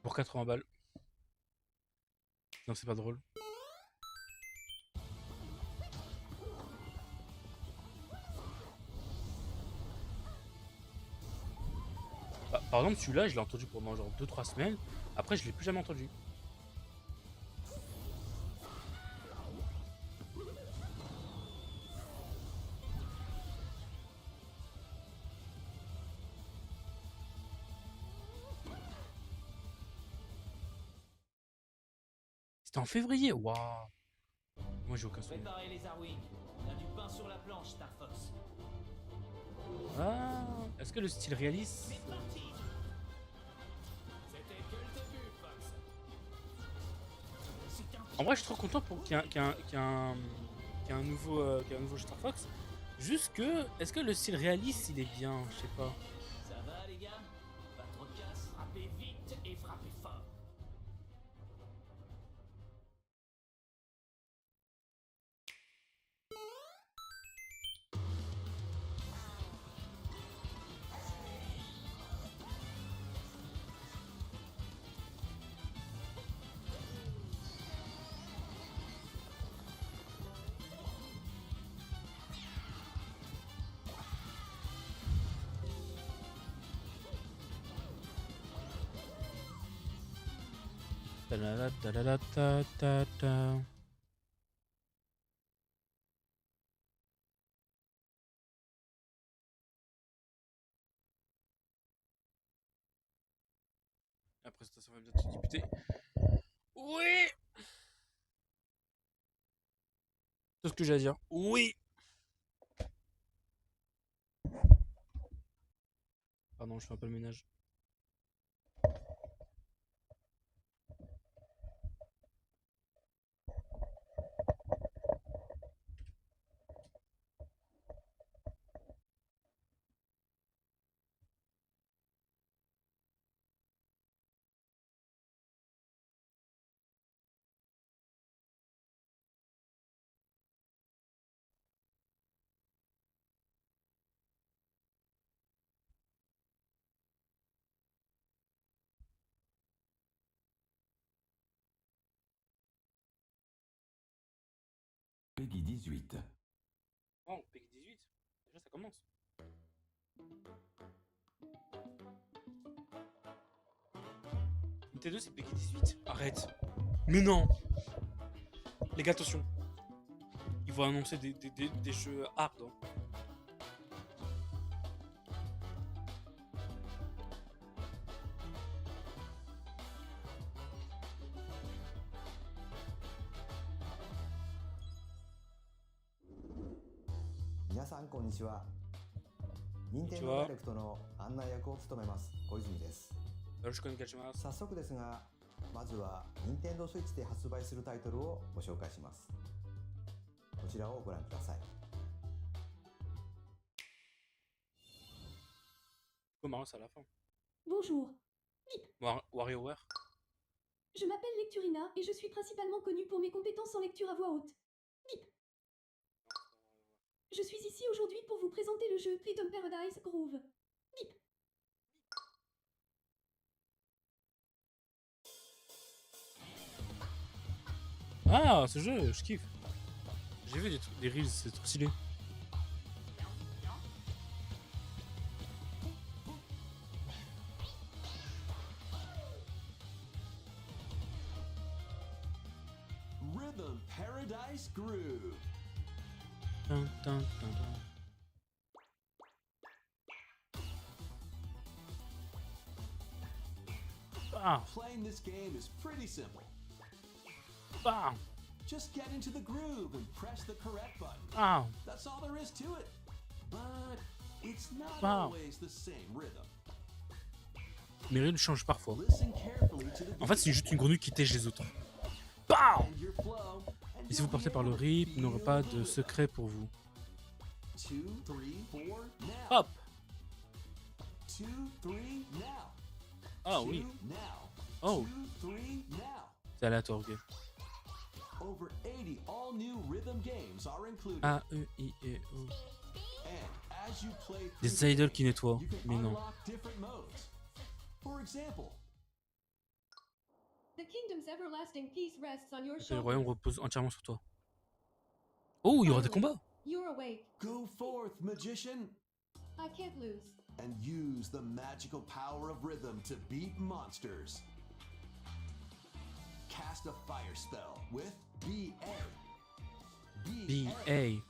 Pour 80 balles. Non, c'est pas drôle. Bah, par exemple, celui-là, je l'ai entendu pendant genre 2-3 semaines. Après, je l'ai plus jamais entendu. C'était en février. Waouh. Moi, j'ai aucun souvenir. Préparez les Arwing. On a du pain sur la planche, Star Fox. Ah. Est-ce que le style réaliste. C'est parti. C'était que le début, Fox. C'est un En vrai, je suis trop content pour qu'il y ait un nouveau Star Fox. Juste que, est-ce que le style réaliste, il est bien? Je sais pas. Ça va, les gars? Pas trop de casse. Frappez vite et frappez fort. Ta-la-la-ta-la-la-ta-ta-ta. La présentation va bientôt débuter. Oui! Tout ce que j'ai à dire. Oui! Pardon, je fais un peu le ménage. Peggy 18. Oh, Peggy 18. Déjà, ça commence. T2, c'est Peggy 18. Arrête. Mais non. Les gars, attention. Ils vont annoncer des jeux hard. Hein. Minasan, konnichiwa. Nintendo Direct の案内役を務めます小泉です。よろしくお願いします。早速ですが、まずは Nintendo Switch で発売するタイトルをご紹介します。こちらをご覧ください。Commence à la fin. Bonjour. Bip. WarioWare. Je m'appelle Lecturina et je suis principalement connue pour mes compétences en lecture à voix haute. Bip. Je suis ici aujourd'hui pour vous présenter le jeu Rhythm Paradise Groove. Bip. Ah, ce jeu, je kiffe. J'ai vu des reels, c'est trop stylé. Rhythm Paradise Groove. Dun, dun, dun, dun. Bam, Playing this game is pretty simple. bam, Just get into the groove and press the correct button. bam. That's all there is to it. But it's not Wow. always the same rhythm. Mes reels changent parfois. Listen carefully to the En fait, c'est juste une grenouille qui tèche les autres. Bam. and your flow, and Et si vous you'll be partez par le able to rythme, vous n'aurez feel pas the de mood. secret pour vous. 2, 3, 4, now. Hop. 2, 3, now. Ah 2, oui, now. Oh. 2, 3, now. c'est aléatoire, ok. Over 80 all new rhythm games are included. A-E-I-E-O. And as you play through Des the idoles game, qui nettoient, you can mais non. unlock different modes. For example, The kingdom's everlasting peace rests on your Le royaume shoulders. repose entièrement sur toi. Oh, il y aura des combats. You're awake. go forth, magician, I can't lose. and use the magical power of rhythm to beat monsters. Cast a fire spell with B-A. B-A.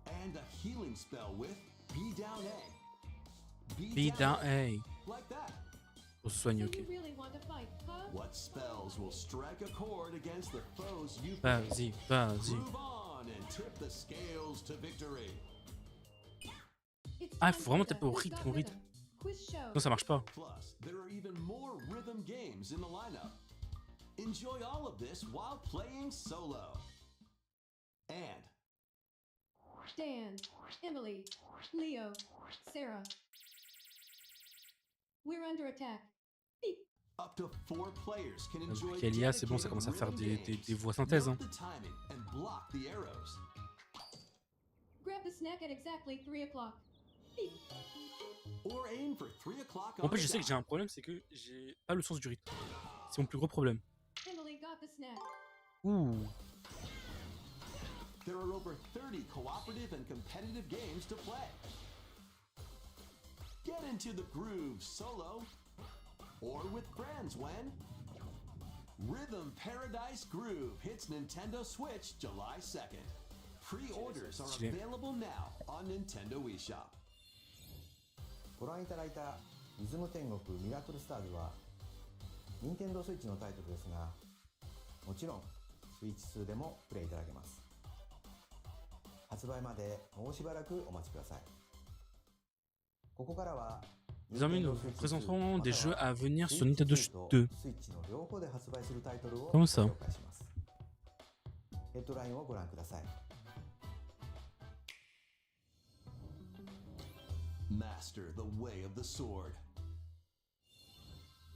And a healing spell with B-down A. B down A. Like that. Pour se soigner, So ok. you really want to fight, huh? What spells will strike a chord against the foes you Vas-y, vas-y. Move on and tip the scales to victory. It's Ah, time faut for vraiment the taper au Who's rythme, Got au rythme. Rhythm Quiz show. Non, ça marche pas. Plus, there are even more rhythm games in the lineup. Enjoy all of this while playing solo. And Dan, Emily, Leo, Sarah. We're under attack. Beep. up to 4 players can enjoy Avec Elia, c'est bon, ça commence à faire des voix synthèses. Hein. Note the timing and block the arrows. Grab the snack at exactly 3 o'clock. Beep. Or aim for 3 o'clock on En fait, the je sais que dot. j'ai un problème, c'est que j'ai pas le sens du rythme. C'est mon plus gros problème. Emily got the snack. Ouh. There are over 30 cooperative and competitive games to play. Get into the groove solo or with friends when Rhythm Paradise Groove hits Nintendo Switch July 2nd. Pre-orders are Stylé. available now on Nintendo eShop. ご覧いただいたリズム天国ミラクルスターズは Nintendo Switch のタイトルですが、もちろん Switch 2でもプレイいただけます。発売までもうしばらくお待ちください。ここからは Les amis, nous Nintendo vous Switch présenterons 2 des jeux à venir sur Switch Nintendo 2と 2. Switch の両方で発売するタイトルをご Comment ça 紹介します。ヘッドラインをご覧ください。 Master the way of the sword.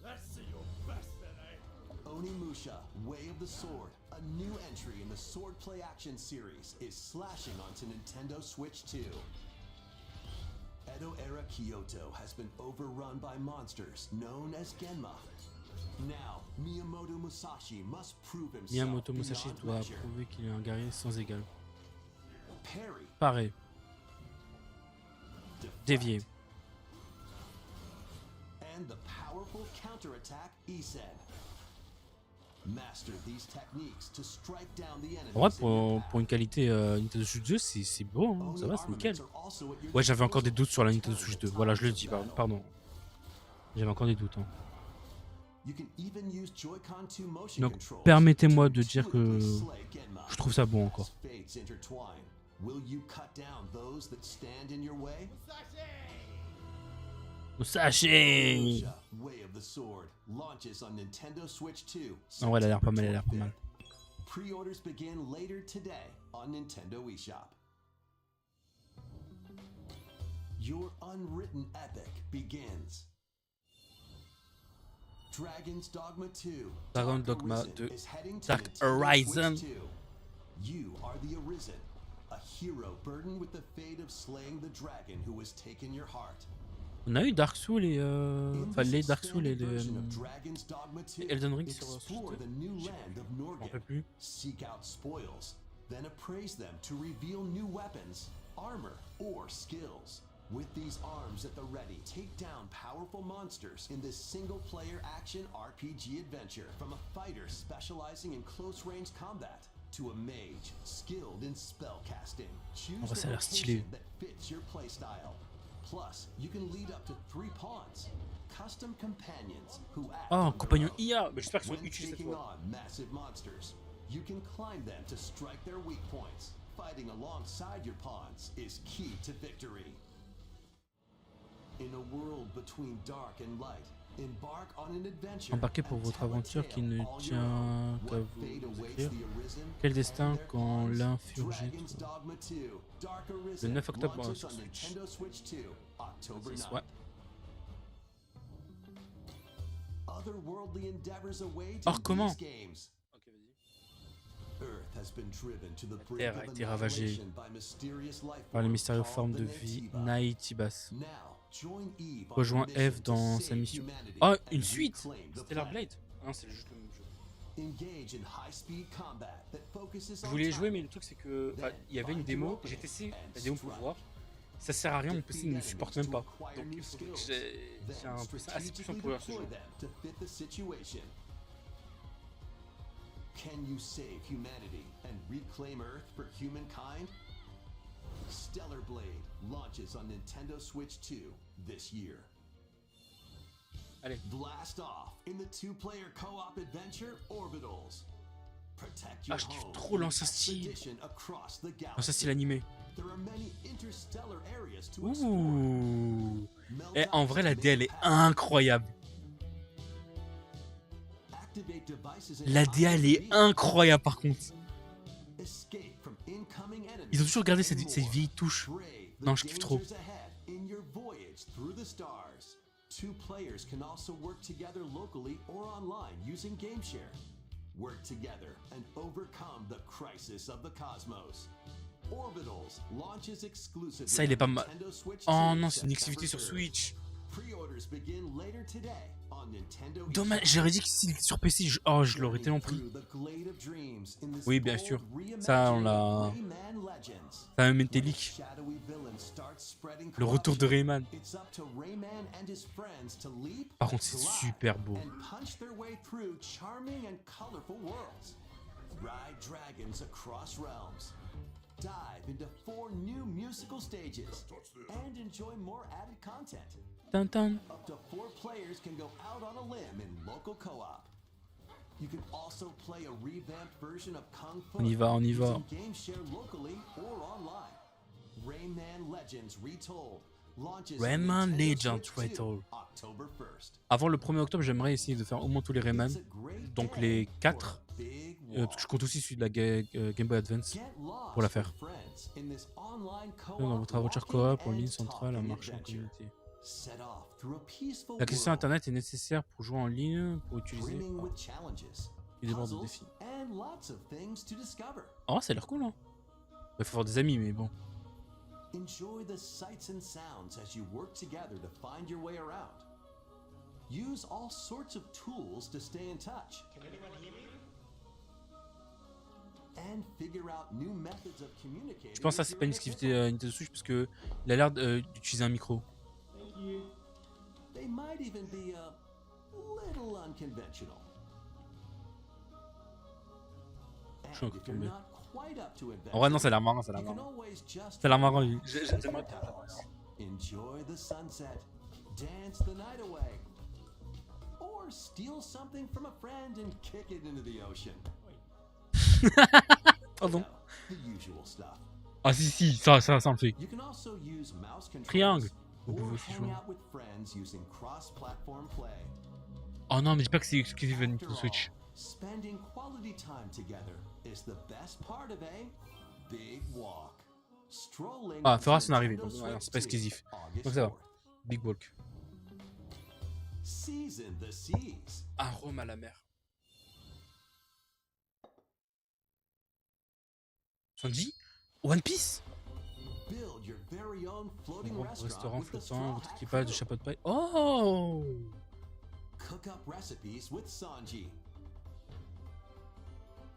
Let's see your best then, eh? Onimusha, Way of the Sword, a new entry in the Sword Play Action series, is slashing onto Nintendo Switch 2. Edo-era Kyoto has been overrun by monsters known as Genma. Now, Miyamoto Musashi must prove himself Miyamoto Musashi beyond doit measure. prouver qu'il est un guerrier sans égal. parry, Pareil. deflect, Dévier. and the powerful counterattack Isen. Master these techniques to strike down the enemies En vrai, in your pour path. une qualité Nintendo Switch 2, c'est beau, hein. Ça va, c'est nickel. Only armaments are also at your Ouais, j'avais encore des disposal doutes sur la to Nintendo turn Switch at 2. Voilà, je le times dis, of battle. pardon. J'avais encore des doutes. Hein. You can even use Joy-Con 2 motion Donc, controls permettez-moi to de dire que intuitively slay Genma. je trouve ça bon encore. As fates intertwine, will you cut down those that stand in your way? Sachez! Fallujah, Way of the Sword launches on Nintendo Switch 2. En vrai, elle a l'air pas mal, September elle a l'air pas mal. 25th. Pre-orders begin later today on Nintendo eShop. Your unwritten epic begins. Dragon's Dogma 2. Dragon Dark Dogma Arisen 2. is heading to Dark Nintendo Horizon. Switch 2. You are the Arisen, a hero burdened with the fate of slaying the dragon who has taken your heart. On a eu Dark Souls et In enfin this les Dark Souls et expanded les version of Dragon's Dogma 2, Elden Ring sur Switch explore 2. the new Je land of m'en rappelle Norgad, plus. seek out spoils, then appraise them to reveal new weapons, armor, or skills. With these arms at the ready, take down powerful monsters in this single-player action RPG adventure. From a fighter specializing in close-range combat to a mage skilled in spellcasting. Choose En vrai, ça a the l'air stylé. location that fits your playstyle. Plus, you can lead up to 3 pawns, custom companions who act Oh, on their compagnon own. IA. Mais j'espère qu'ils sont When utiles cette taking fois. on massive monsters, you can climb them to strike their weak points. Fighting alongside your pawns is key to victory. In a world between dark and light, embark on an adventure. Embarquez pour and votre tell a aventure tale qui ne all your tient own. qu'à What vous fate awaits écrire. the Arisen Quel and destin their quand cause? l'insurgé Dragon's trouve. Dogma 2, Dark Arisen, Le 9 octobre launches sur on Switch. Nintendo Switch 2, October 9th. Ouais. Otherworldly endeavors await Or, in comment? these games. Earth has been driven to the brink Terre a of été ravagée annihilation by mysterious life par les forms mystérieuses called formes the de vie Naytiba. Naïtibas. Now, join Eve on Rejoins her mission Eve to dans save sa mission. humanity Oh, and une suite! reclaim the Stellar planet. Blade? Ah non, c'est juste le même jeu. Engage in high-speed combat that focuses Je on voulais jouer, mais timing. le truc c'est que enfin, il y avait une démo, j'ai testé la démo pour voir. Ça sert à rien, mon PC ne le supporte même pas. Donc il faut que j'ai Then un PC assez puissant strategically pour jouer à ce deploy jeu. them to fit the situation. Can you save humanity and reclaim Earth for humankind? Stellar Blade launches on Nintendo Switch 2 this year. Allez. Blast off in the 2-player co-op adventure Orbitals. Protect your Ah, je kiffe home trop in l'ancien style. expedition across the Dans sa galaxy. style animé. There are many interstellar areas to explore. Ouh. Melt Et en vrai, la ice to DA elle make est a path. incroyable. Activate devices in La DA elle est high-speed. incroyable par contre. Escape from incoming enemies Ils ont toujours gardé cette and more. vieille touche. Brave the Non, je kiffe trop. dangers ahead in your voyage through the stars. 2 players can also work together locally or online using GameShare. Work together and overcome the crisis of the cosmos. Orbitals launches exclusively Ça, il est pas on mal. Nintendo Switch Oh 2, non, c'est une September exclusivité sur 3rd. Switch. Pre-orders begin later today on Nintendo Dommage, eShop. j'aurais dit que s'il était sur PC, je l'aurais tellement pris. Oui, bien sûr. Ça, on l'a. Ça a même été leak. Le retour de Rayman. Par contre, c'est super beau. Ride dragons across realms. Dive into 4 new musical stages and enjoy more added content. Tintin. Up to 4 players can go out on a limb in local co-op. You can also play a revamped version of Kung Fu. On y va, on y va. using GameShare locally or online. Rayman Legends Retold launches on Rayman Nintendo Legends Switch 2, Retold. October 1st. Avant le 1er octobre, j'aimerais essayer de faire au moins tous les Rayman. It's a great Donc day les for a 4. big Parce que je compte aussi celui de la Game Boy Advance. Get lost pour la faire. with friends in this online co-op Dans votre aventure walking coop en ligne and centrale, en talking marchant en adventure. communauté. Set off through a peaceful L'accession world internet est nécessaire pour jouer en ligne, pour utiliser. brimming with challenges, Il déborde de puzzles, défis. and lots of things to discover. Oh, ça a l'air cool, hein. Il faut avoir des amis, mais bon. Enjoy the sights and sounds as you work together to find your way around. Use all sorts of tools to stay in touch. and figure out new methods of communicating. Je pense que ça, c'est pas une exclusivité Nintendo Switch parce que il a l'air d'utiliser un micro. They might even be a little unconventional. Je suis And encore if you're tombé. not quite up to En vrai, non, adventure, ça a l'air marrant, ça a you l'air can marrant. always just Ça a l'air marrant, oui. J'aimerais enjoy the sunset, dance the night away, or steal something from a friend and kick it into the ocean. Pardon. You know, the usual stuff. Ah si, ça on le fait. You can also use mouse controls Triangle. Vous or pouvez aussi hang jouer. out with friends using cross-platform play. Oh non, mais dis pas que c'est exclusif à After Nintendo all, Switch. spending quality time together is the best part of a big walk. Strolling Ah, onto fera son arrivée, Nintendo donc ouais, Switch c'est pas 2, exclusif. August Donc ça va. 4th. Big Walk. Season the seas. Un Rome à la mer. Sanji? One Piece? Build your very own floating Grand restaurant restaurant with the flottant, Straw votre Hat équipage de crew. chapeau de paille. Oh! Cook up recipes with Sanji.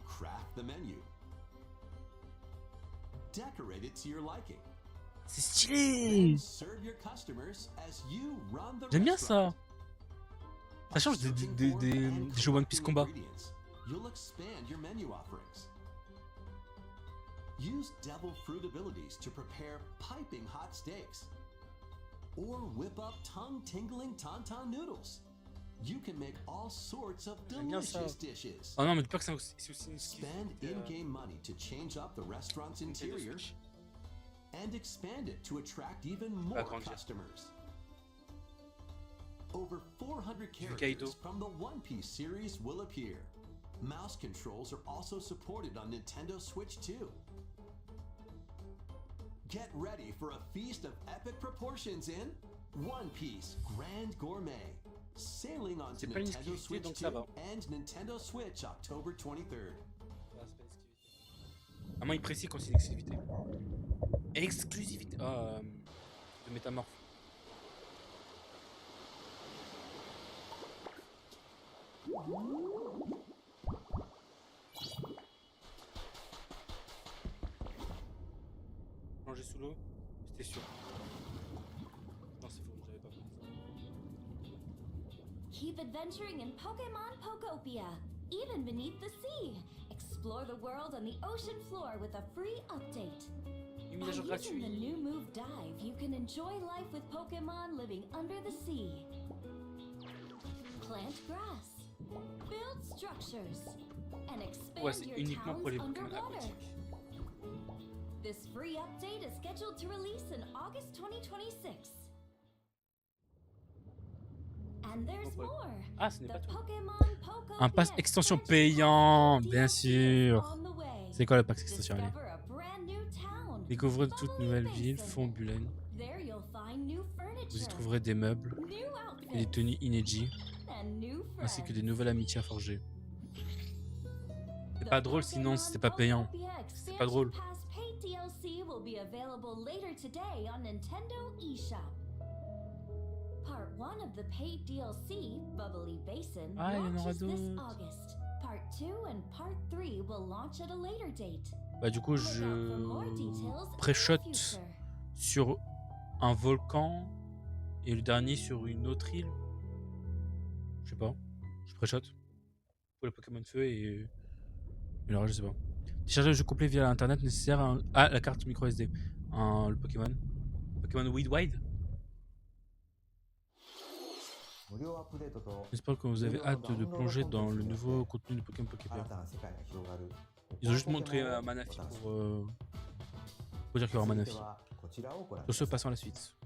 Craft the menu. Decorate it to your liking. C'est stylé! And serve your customers as you run the J'aime bien restaurant. ça. Ça change des jeux One Piece combat. You'll expand your menu offerings. Use devil fruit abilities to prepare piping hot steaks. Or whip up tongue-tingling tauntaun noodles. You can make all sorts of J'aime bien ça. delicious dishes. Oh non, mais dis pas que c'est aussi une Spend exclusivité, in-game money to change up the restaurant's Nintendo interior Switch. and expand it to attract even more grandir. customers. Over 400 Kaido. characters from the One Piece series will appear. Mouse controls are also supported on Nintendo Switch 2. Get ready for a feast of epic proportions in One Piece Grand Gourmet. Sailing onto C'est pas une Nintendo exclusivité, Switch donc 2 ça va. and Nintendo Switch October 23rd. À moins il précise quand c'est une exclusivité. Exclusivité. Ah, de métamorphe. Plonger sous l'eau, c'était sûr. Non, c'est faux, j'avais pas fait ça. Keep adventuring in Pokemon Pokopia, even beneath the sea. Explore the world on the ocean floor with a free update. Une By mise à jour using the gratuite. new move Dive, you can enjoy life with Pokemon living under the sea. Plant grass, build structures, and expand Ouais, c'est your uniquement pour les towns Pokémon underwater. aquatiques. This free update is scheduled to release in August 2026. And there's Pourquoi? more. Ah, ce n'est The pas tout. Pokémon Pokopia Un pass extension expansion payant, pack bien DLC sûr. on the way. C'est quoi le pack extension? Allez. Discover a brand new town, Découvrez de toute Bubbly nouvelle ville, Basin. Fontbulaine. There you'll find new Vous y furniture, trouverez des meubles new et des outfits, tenues inédites, and new ainsi que des friends. nouvelles amitiés à forger. C'est The pas drôle sinon Pokémon c'était pas payant. Pokopia C'est pas drôle. Expansion Pass paid DLC will be available later today on Nintendo eShop. Part 1 of the paid DLC, Bubbly Basin, Ah, il y en aura launches this d'autres. August. Part 2 and Part 3 will launch at a later date. Bah du coup Look out for more je details in the pré-shot future. sur un volcan et le dernier sur une autre île. Je sais pas. Je pré-shot pour les Pokémon Feu et le reste je sais pas. Télécharger le jeu complet via internet nécessaire à la carte micro SD. Le Pokémon. Pokémon Wide. 無料アップデートと J'espère que vous avez hâte de plonger dans le nouveau contenu de Pokémon 新 Poképia. たな世界が広がる Ils ont juste montré Manafi pour dire qu'il y aura 続い Manafi. てはこちらをご覧く Sur だ ce, さい passons à la suite.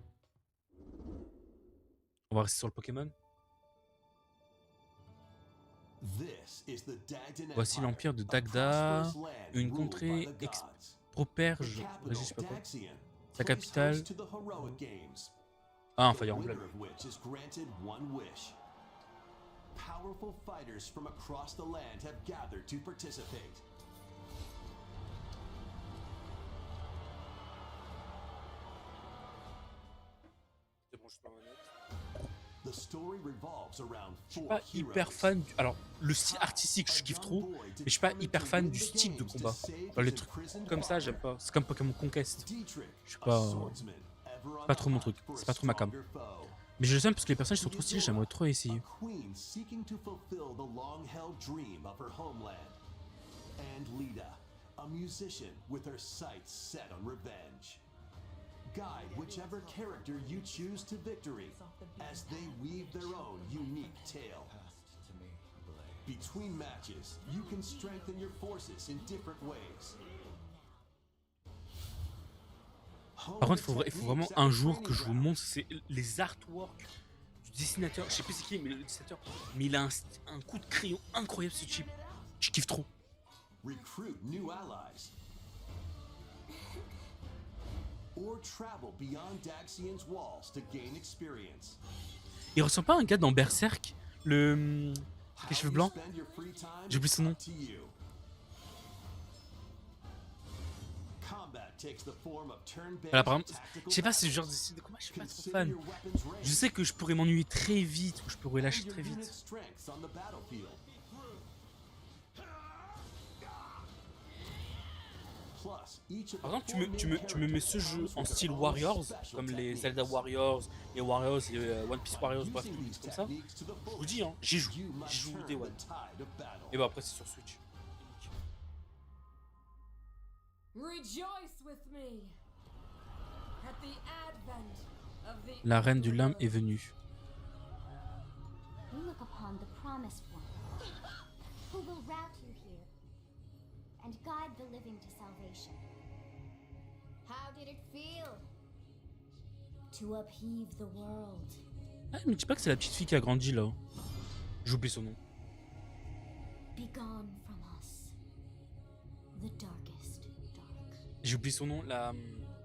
On va rester sur le Pokémon. This is the Dagdan Voici Empire, l'empire de a Dagda, prosperous land une ruled contrée by the gods. properge, The je sais capital, pas quoi. Daxian, Sa plays capitale. host to the Heroic Games, Ah, un the Fire winner Emblem. of which is granted one wish. Powerful fighters from across the land have gathered to participate. C'est bon, je prends ma note. The story Je suis pas hyper fan du... Alors, le style artistique, je kiffe trop, mais je suis pas hyper fan du style de combat. Enfin, les trucs comme ça, j'aime pas. C'est comme Pokémon Conquest. Je suis pas trop mon truc. C'est pas trop ma cam. Mais je le sens parce que les personnages sont trop stylés, j'aimerais trop essayer. A musician with her sights set on revenge. Guide whichever character you choose to victory as they weave their own unique tale. Between matches, you can strengthen your forces in different ways. Par contre, il faut vraiment un jour que je vous montre les artworks du dessinateur. Je sais plus c'est qui, mais le dessinateur. Mais il a un coup de crayon incroyable ce chip. Je kiffe trop. Recruit new allies. Or travel beyond Daxian's walls to gain experience. Il ressemble pas à un gars dans Berserk, le avec les cheveux blancs. J'ai oublié son nom. Alors, par exemple, je sais pas si ce genre de style de combat, je suis pas trop fan. Je sais que je pourrais m'ennuyer très vite ou je pourrais lâcher très vite. Par exemple, tu me mets ce jeu en style Warriors, comme les Zelda Warriors, les Warriors, les One Piece Warriors, bref, tout comme ça. Je vous dis, hein, j'y joue Day One. Et bah après c'est sur Switch. La reine du lame est venue. We look upon the promised one, who will route you here and guide the living to salvation. How did it feel to upheave the world? Ah, mais dis pas que c'est la petite fille qui a grandi là. J'oublie son nom. Be gone from us, the darkest dark. J'ai oublié son nom, la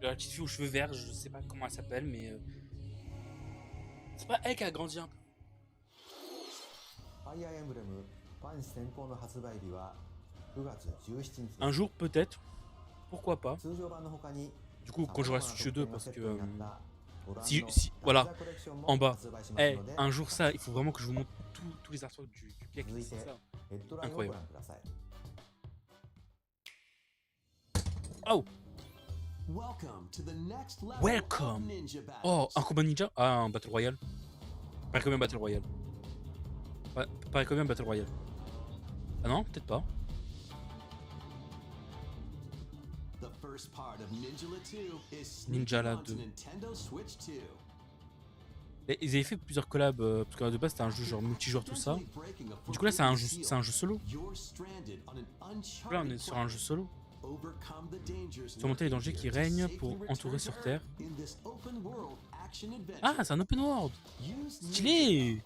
petite fille aux cheveux verts, je sais pas comment elle s'appelle, mais c'est pas elle qui a grandi un peu. Un jour peut-être, pourquoi pas. Du coup quand j'aurai Switch 2 parce que si voilà, en bas, un jour ça, il faut vraiment que je vous montre tous les artworks du piège, c'est ça. Incroyable. Oh! Welcome! Oh, un combat ninja? Ah, un Battle Royale. Pareil comme un Battle Royale. Pareil comme un Battle Royale. Ah non, peut-être pas. Ninjala 2. Et ils avaient fait plusieurs collabs, parce que de base c'était un jeu genre multijoueur tout ça. Du coup là c'est un jeu solo. Là on est sur un jeu solo. Surmonter les dangers qui règnent pour entourer sur Terre. Ah, c'est un open world. Stylé.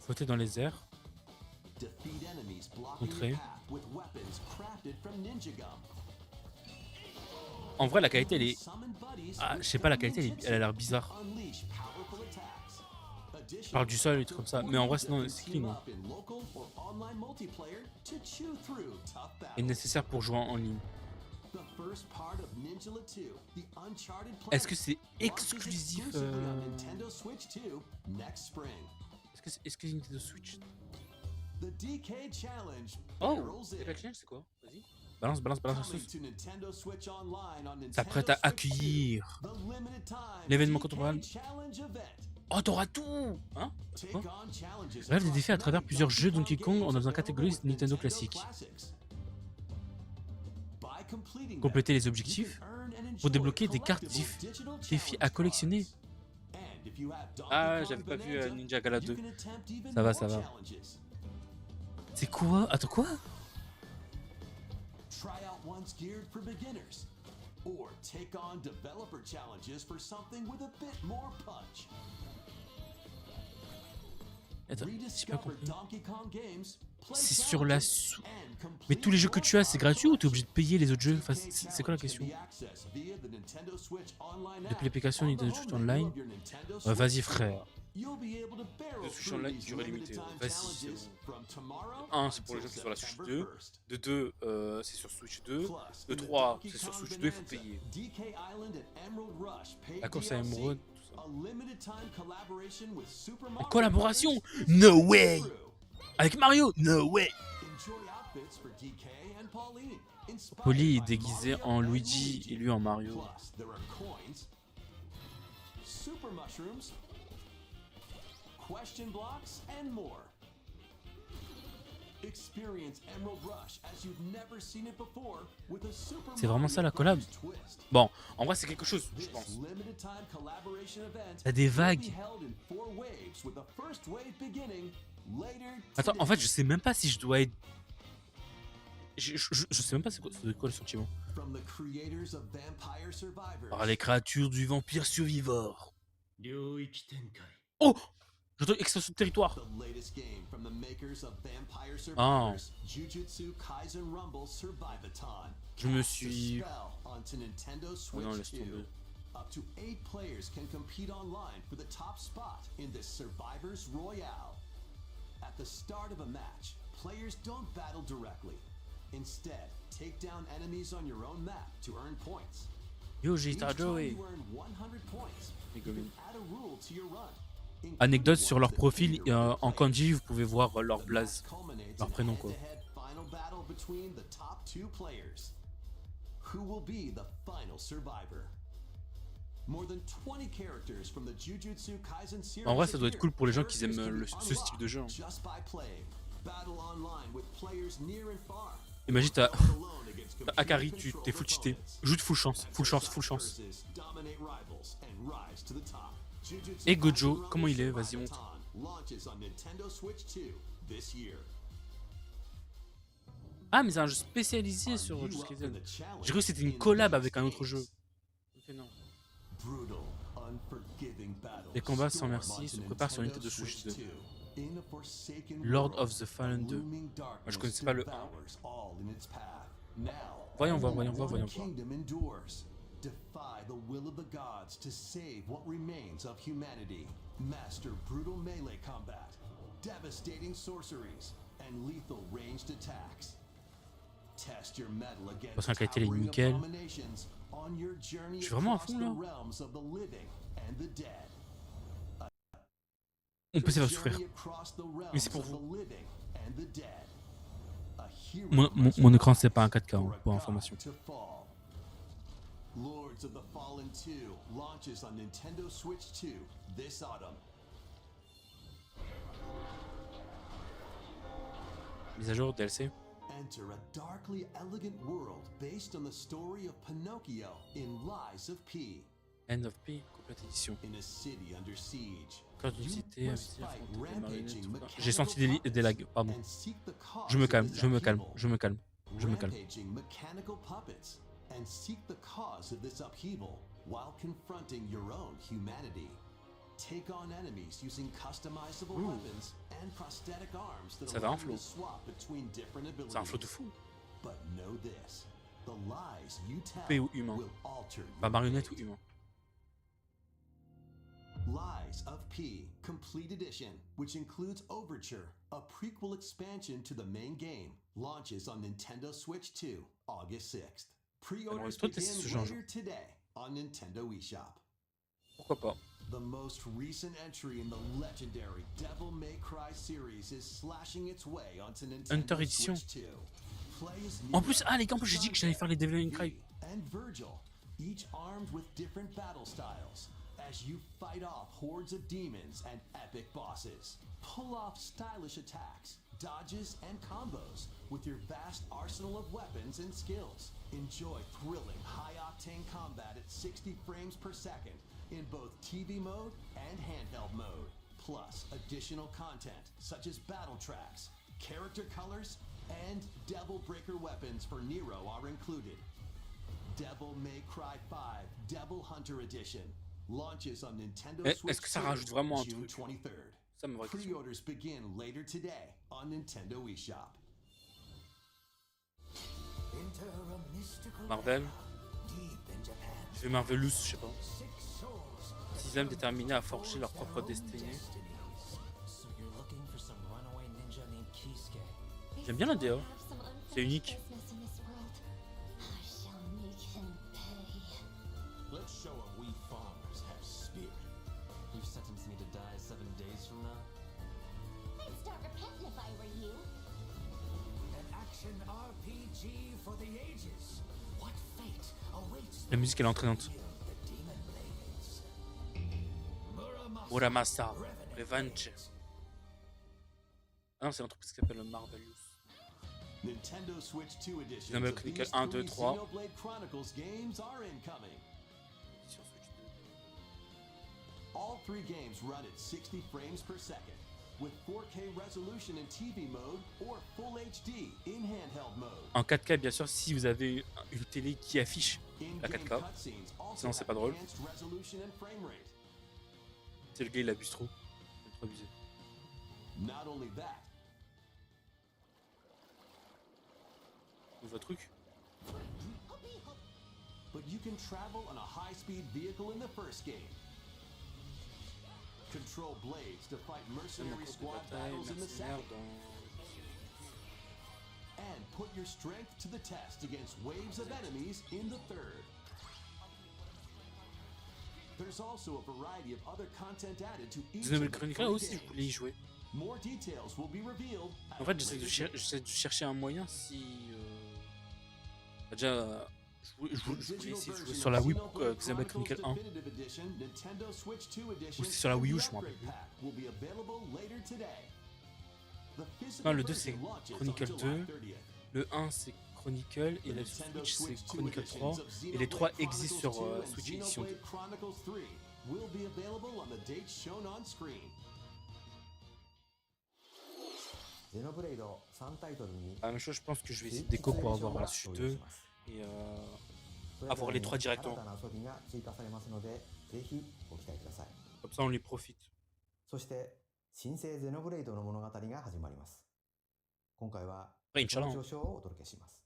Flotter dans les airs. Contrer. En vrai la qualité elle est... Ah, je sais pas, la qualité elle a l'air bizarre. Je parle du sol et tout comme ça, mais en vrai sinon c'est clean. Hein. Et nécessaire pour jouer en ligne. Est-ce que c'est exclusif Est-ce que c'est exclusif Nintendo Switch? Oh, DK Challenge c'est quoi? Vas-y. Balance la sauce. S'apprête à accueillir l'événement contemporain. Oh, t'auras tout! Hein? Bref, des défis à travers plusieurs jeux Donkey Kong dans une catégorie Nintendo classique. Compléter les objectifs pour débloquer des cartes défis à collectionner. Ah, j'avais pas vu Ninja Gala 2. Ça va. C'est quoi? Attends, quoi? Ones geared for beginners, or take on developer challenges for something with a bit more punch. Attends, j'ai pas compris. C'est sur la Mais tous les jeux que tu as, c'est gratuit ou t'es obligé de payer les autres jeux? Enfin, c'est quoi la question? Depuis l'application Nintendo Switch Online. Ouais, vas-y frère. you'll be able to barrel Le Switch through Online, these durée limited limitée. time Vas-y, c'est challenges bon. from tomorrow 1, c'est pour les gens until qui sont sur la Switch September 2. 1st. De 2, c'est sur Switch 2. Plus, De in the 3, Donkey c'est sur Kong Switch 2, il faut Bonanza, payer. DK Island and Emerald Rush paid La course à DLC, Emerald, tout ça. a limited time collaboration with Super En Mario collaboration? Brothers No is way! true. Avec Mario? No way! Enjoy outfits for DK and Pauline, inspired Polly est by déguisé Mario en and Luigi et lui en Mario. Plus, there are coins, super mushrooms, question blocks, and more. Experience Emerald Rush as you've never seen it before with a Super C'est vraiment ça, la collab? Mario Brothers twist. Bon, en vrai, c'est quelque chose, je This pense. limited time collaboration event T'as des will vagues. be held in 4 waves with the first wave beginning later Attends, en today. fait, je sais même pas si je dois être. Je sais même pas c'est quoi le sentiment. From the creators of Vampire Survivors. Par les créatures du vampire survivor. 領域展開 Oh! J'entends extension de territoire. The latest game from the makers of Vampire Ah. Survivors, Jujutsu Kaisen Rumble Survivathon. Je me Casts a suis- spell onto Nintendo Oh Switch non, laisse 2. tomber. Up to 8 players can compete online for the top spot in this Survivors Royale. At the start of a match, players don't battle directly. Instead, take down enemies on your own map to earn points. Yo, Each j'ai time Joey. you earn 100 points, Les you can gomines. add a rule to your run. including Anecdote sur ones leur that profil, hinder other en players. kanji, vous pouvez voir leur blaze. Culminates Leur in a prénom, quoi. head-to-head final battle between the top 2 players. Who will be the final survivor? More than 20 characters from the Jujutsu Kaisen series. En vrai, ça doit être appear. cool pour les gens qui Characters aiment can be ce style de jeu, hein. unlocked just by playing. Battle online with players near and far. Imagine, t'as Battle alone against t'as Akari, t'es computer-controlled full cheaté. opponents. Joue de full chance, full chance, full chance. Versus dominate rivals and rise to the top. Jujutsu Et Gojo, Kaisen comment il est? Rumble Vas-y, montre. Survivathon launches on Nintendo Switch 2 this year. Ah, mais c'est un jeu spécialisé sur Jusqu'à Z. J'ai cru que c'était une collab avec un autre jeu. Ok, non. Les combats sans merci se préparent sur Nintendo Switch 2. Lord of the Fallen 2. Moi, je connaissais pas le 1. Voyons voir, voyons voir, voyons voir. Defy the will of the gods to save what remains of humanity. Master brutal melee combat, devastating sorceries, and lethal ranged attacks. Test your mettle against Parce qu'en qualité, elle est towering nickel. abominations on your journey Je suis vraiment à across fond, the là. realms of the living and the dead. On peut Your s'y faire souffrir. journey across the Mais c'est realms pour of vous. the living and the dead. A hero Mon écran, c'est pas un must 4K, hein, for a pour god information. to fall. Lords of the Fallen 2 launches on Nintendo Switch 2 this autumn. Mise à jour, DLC. Enter a darkly elegant world based on the story of Pinocchio in Lies of P. End of P, complète édition. In a city under siege, Cœur d'une you cité, must investi à fight affronter des marionnettes, rampaging tout ça. mechanical J'ai senti des lags, pardon. and seek the cause Je me of calme, this je me calme, upheaval. je me calme, je me calme. Rampaging mechanical puppets and seek the cause of this upheaval while confronting your own humanity. Take on enemies using customizable Ouh. weapons and prosthetic arms that Ça va allow un you flow. to swap between different C'est un flow de abilities. fou. But know this, the lies you tell Poupée ou humain. will alter Pas your marionnette ou fate. humain. Lies of P Complete Edition, which includes Overture, a prequel expansion to the main game, launches on Nintendo Switch 2, August 6th. Pre-orders toi, tester ce begin genre. later today on Nintendo eShop. Pourquoi pas? The most recent entry in the legendary Devil May Cry series is slashing its way onto Nintendo Hunter Edition. Switch 2. Play as En Nero, plus, ah les gars, en plus j'ai dit que j'allais faire les Devil May Cry. V, and Virgil, each armed with different battle styles, as you fight off hordes of demons and epic bosses. Pull off stylish attacks, dodges, and combos with your vast arsenal of weapons and skills. Enjoy thrilling, high-octane combat at 60 frames per second in both TV mode and handheld mode. Plus, additional content such as battle tracks, character colors, and Devil Breaker weapons for Nero are included. Devil May Cry 5 Devil Hunter Edition launches on Nintendo Mais Switch est-ce que ça 2, rajoute vraiment un June truc? 23rd. Ça me va question. Pre-orders begin later today on Nintendo eShop. Marvel. Je fais Marvelous, je sais pas. Des âmes déterminées à forger leur propre destinée. J'aime bien la DA. C'est unique. Let's show 'em we farmers have spirit. You sentenced me to die 7 days from now? I'd start repenting if I were you. An action RPG for the ages. What fate awaits La musique elle est entraînante. the demon blades? Muramasa Revenge. Ah non, c'est l'entreprise qui s'appelle Marvelous. Nintendo Switch 2 editions Xenoblade of Chronicle these 1, 2, 3 3. Xenoblade Chronicles games are incoming. Sur Switch 2. All 3 games run at 60 frames per second, with 4K resolution in TV mode or Full HD in handheld mode. En 4K bien sûr si vous avez une télé qui affiche la In-game 4K. cutscenes also Sinon, c'est have pas drôle. enhanced resolution and frame rate. C'est le gars il abuse trop. Il est trop abusé. Not only that, Nouveau truc. but you can travel on a high-speed vehicle in the first game. Control blades to fight Même en mercenary cours de squad bataille, battles in the mercenaire second. dans... And put your strength to the test against waves of enemies in the third. There's also a variety of other content added to each of Xenoblade the Chronicle 3 aussi je voulais y games. jouer. More details will be revealed En fait j'essaie de chercher un moyen si... Déjà... je voulais essayer de jouer sur la Wii pour Xenoblade Chronicle 1. Ou c'est sur la Wii U, je m'en rappelle plus. Non, le 2 c'est Chronicle 2, le 1 c'est Chronicle et la Switch c'est Chronicle 3 et les 3 existent sur Switch Edition 2. La même chose, je pense que je vais essayer de déco pour avoir la Switch 2 et avoir les 3 directement. Comme ça on les profite. そして新生ゼノブレイドの物語が始まります。今回は Après, その Inch'Allah. 序章をお届けします。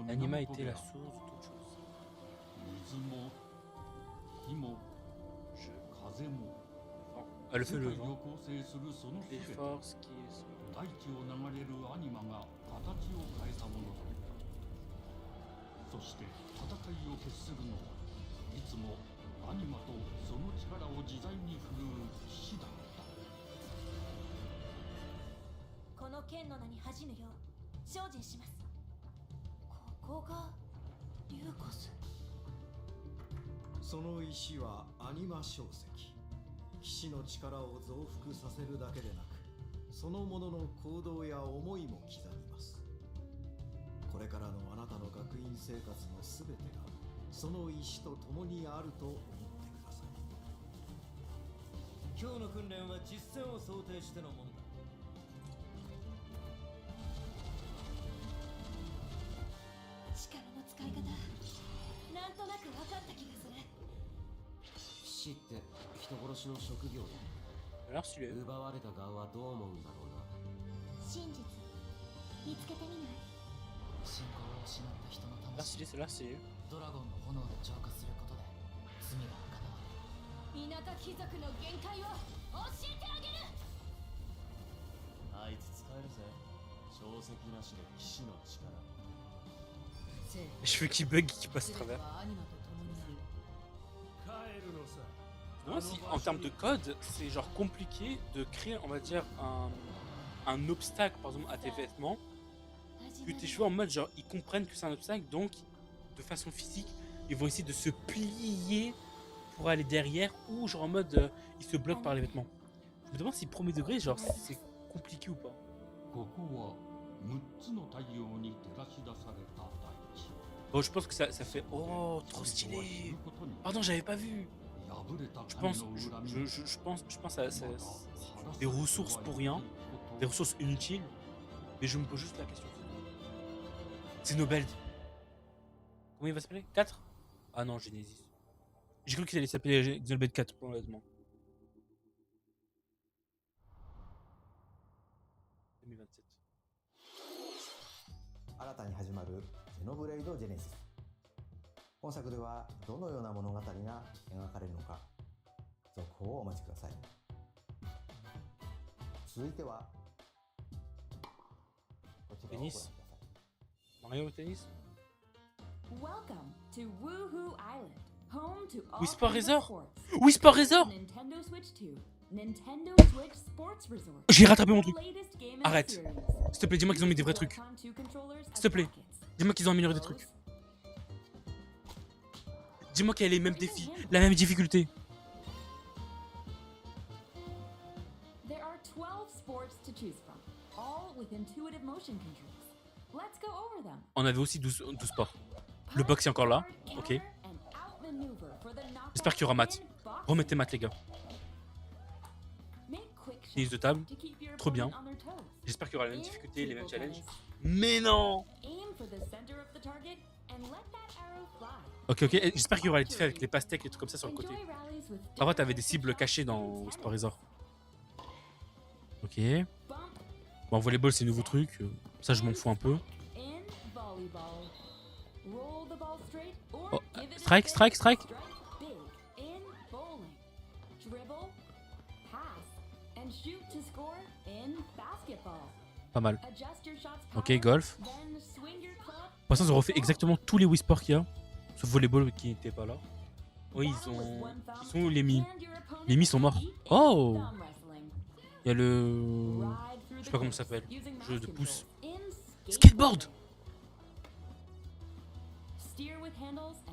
L'anima était la source de toute chose. Ah, le feu, le vent. Les forces qui sont... 大地を流れるアニマが形を変えたものだ。そして戦いを決するのはいつもアニマとその力を自在に振るう騎士だった。この剣の名に恥じぬよう精進します。ここがリューコス。その石はアニマ小石。騎士の力を増幅させるだけでなく、そのものの行動や思いも刻みます。これからのあなたの学院生活のすべてがその石と共にあると思ってください。今日の訓練は実戦を想定してのものだ。力の使い方、なんとなく分かった気がする。騎士って人殺しの職業で Alors celui-là. 奪われた側はどう思うんだろうな。真実見つけてみない？信仰を失った人の Là 魂 celui-là, c'est... ドラゴンの炎で浄化することで罪が深まる。田舎貴族の限界を教えてあげる。あいつ使えるぜ。小石なしで騎士の力。 Les cheveux qui bug qui passent à travers. 帰るのさ。 Non, si, en termes de code, c'est genre compliqué de créer, on va dire, un obstacle, par exemple, à tes vêtements, que tes cheveux en mode, genre, ils comprennent que c'est un obstacle, donc, de façon physique, ils vont essayer de se plier pour aller derrière, ou genre en mode, ils se bloquent par les vêtements. Je me demande si premier degré, genre, c'est compliqué ou pas. ここは6つの太陽に照らし出された大地。 Bon, je pense que ça fait... Oh, trop stylé. Pardon, j'avais pas vu. Je pense à des ressources pour rien, des ressources inutiles, mais je me pose juste la question. Xenoblade. Comment il va s'appeler 4 Ah non, Genesis. J'ai cru qu'il allait s'appeler Xenoblade 4, honnêtement. 2027. 新たに始まるゼノブレイドジェネシス。本作ではどのような物語が描かれるのか、続報をお待ちください。続いてはこちらをご覧ください。 Tennis. Mario Tennis. Welcome to Woohoo Island, home to all Whisper kinds of Razor. sports. Whisper Razor. Nintendo Switch 2, Nintendo Switch Sports Resort. J'ai rattrapé mon the truc. latest game in the Arrête. series. S'il te plaît, dis-moi qu'ils ont mis des vrais trucs. Joy-Con 2 controllers S'il te plaît. as brackets. Dis-moi qu'ils ont amélioré des trucs. Dis-moi qu'il y a les mêmes défis, la même difficulté. There are 12 sports to choose from, all with intuitive motion controls. Let's go over them. On avait aussi 12 sports. Le box est encore là. Ok. J'espère qu'il y aura maths. Remettez maths, les gars. Tennis de table. Trop bien. J'espère qu'il y aura la même difficulté, les mêmes challenges. Mais non! Ok, ok. J'espère qu'il y aura les défis avec les pastèques et tout comme ça sur le côté. Parfois, t'avais des cibles cachées dans Sport Resort. Ok. Bon, volleyball, c'est un nouveau truc. Ça, je m'en fous un peu. Oh, strike, strike, strike. Pas mal. Ok, golf. Pour l'instant, ils ont refait exactement tous les Wii Sports qu'il y a. Sauf volleyball qui n'était pas là. Oui, ils sont où les Mi? Les Mi sont morts. Oh! Il y a le... Je sais pas comment ça s'appelle. Jeu de pouce. Skateboard!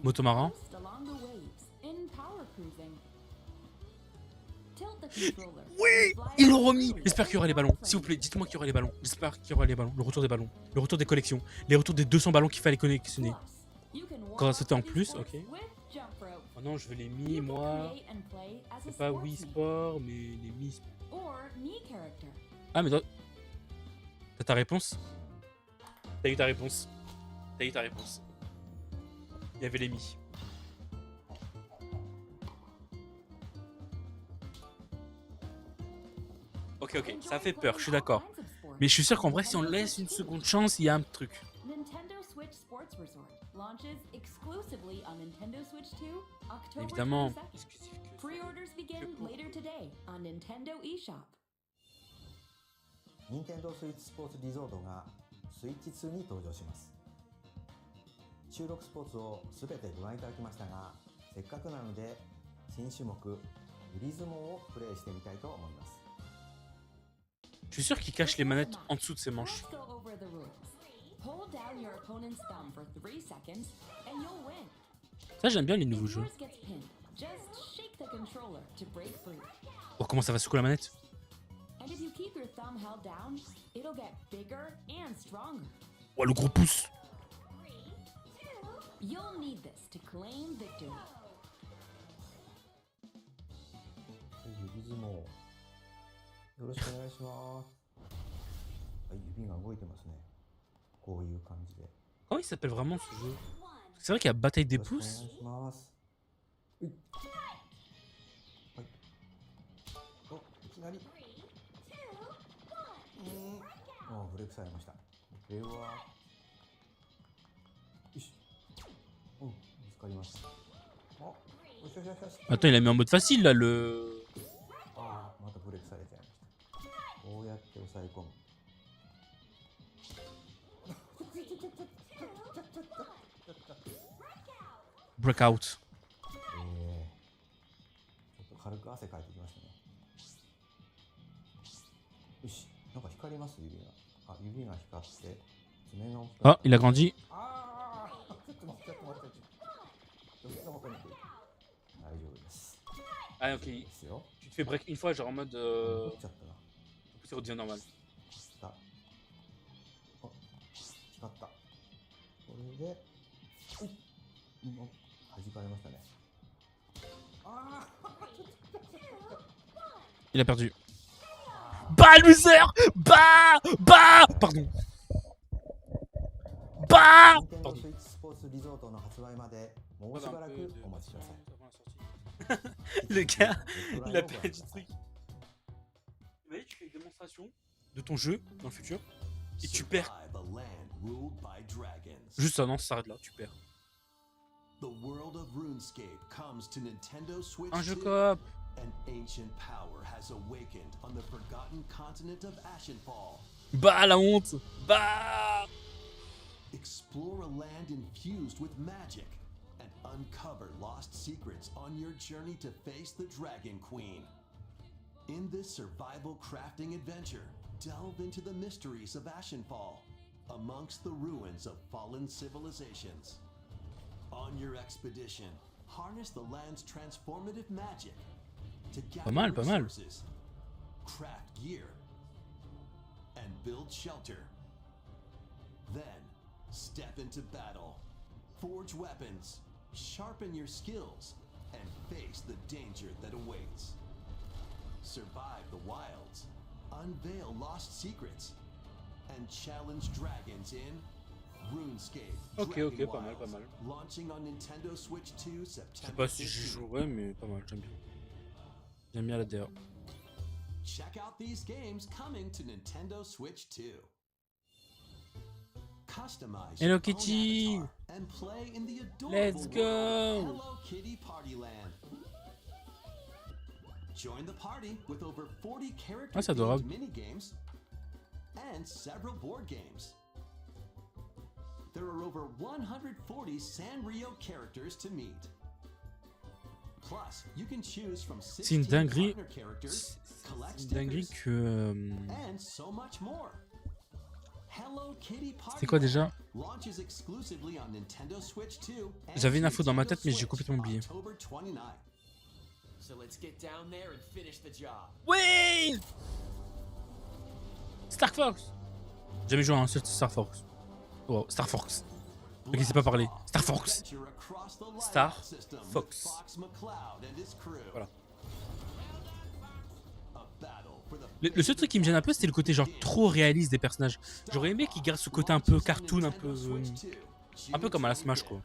Motomarin. Oui! Ils l'ont remis! J'espère qu'il y aura les ballons. S'il vous plaît, dites-moi qu'il y aura les ballons. J'espère qu'il y aura les ballons. Le retour des ballons. Le retour des collections. Les retours des 200 ballons qu'il fallait collectionner. Quand c'était en plus, ok. Oh non, je veux les Mi, moi. C'est pas Wii Sport, mais les Mi Sport. Ah, mais t'as ta réponse? T'as eu ta réponse. T'as eu ta réponse. Il y avait les Mi. Ok, ok, ça fait peur, je suis d'accord. Mais je suis sûr qu'en vrai, si on laisse une seconde chance, il y a un truc. Évidemment. Nintendo Switch Sports Resort が Switch 2に登場します。収録スポーツをすべてご覧いただきましたが、せっかくなので新種目グリズモをプレイしてみたいと思います。 Je suis sûr qu'il cache les manettes en dessous de ses manches. Ça, j'aime bien les nouveaux jeux. Oh, comment ça va secouer la manette? Oh, le gros pouce. Comment il s'appelle vraiment ce jeu? C'est vrai qu'il y a Bataille des pouces. Attends, il a mis en mode facile là le... Breakout. Ah, il a grandi. Ah, ok. Tu te fais break une fois, genre en mode. Ça redevient normal. Il a perdu. Bah, loser! Bah! Bah! Pardon. Bah! Pardon. Le gars, il a perdu le truc. Imagine, tu fais une démonstration de ton jeu dans le futur. Et tu perds. Survive a land ruled by dragons. Juste ça, non, ça s'arrête là, tu perds. The world of RuneScape comes to Nintendo Switch Un jeu 2. coop. An ancient power has awakened on the forgotten continent of Ashenfall. Bah, la honte. Bah. Explore a land infused with magic and uncover lost secrets on your journey to face the Dragon Queen. In this survival crafting adventure, delve into the mysteries of Ashenfall, amongst the ruins of fallen civilizations. On your expedition, harness the land's transformative magic to gather Pas mal. resources, craft gear, and build shelter. Then, step into battle, forge weapons, sharpen your skills, and face the danger that awaits. Survive the wilds, unveil lost secrets, and challenge dragons in RuneScape. Ok, Dragon pas mal, Wilds, pas mal. Launching on Nintendo Switch 2 Je sais September pas si j'y 15th. jouerai, mais pas mal, j'aime bien. J'aime bien la DA. Check out these games coming to Nintendo Switch 2. Customize Hello your own Kitty! avatar and play in the adorable Let's world go! of Hello Kitty Party Land. Join the party with over 40 Ah, c'est adorable. character-themed mini-games and several board games. There are over 140 Sanrio characters to meet. Plus, you can choose from C'est une 16 dinguerie. partner characters, collect C'est une dinguerie stickers, que. and so much more. Hello Kitty Party C'était quoi déjà? launches exclusively on Nintendo Switch 2 and J'avais une info dans ma Nintendo tête, mais j'ai Switch complètement oublié. October 29. So let's get down there and finish the job. Oui! Star Fox! J'ai jamais joué à un seul Star Fox. Oh, Star Fox. Ok, c'est pas parler. Star Fox. Adventure across the light Star system with Fox. Fox McCloud and his crew. Voilà. A battle for the Le seul truc qui me gêne un peu, c'était le côté genre trop réaliste des personnages. J'aurais aimé qu'ils gardent ce côté un peu cartoon, un peu comme à la Smash quoi.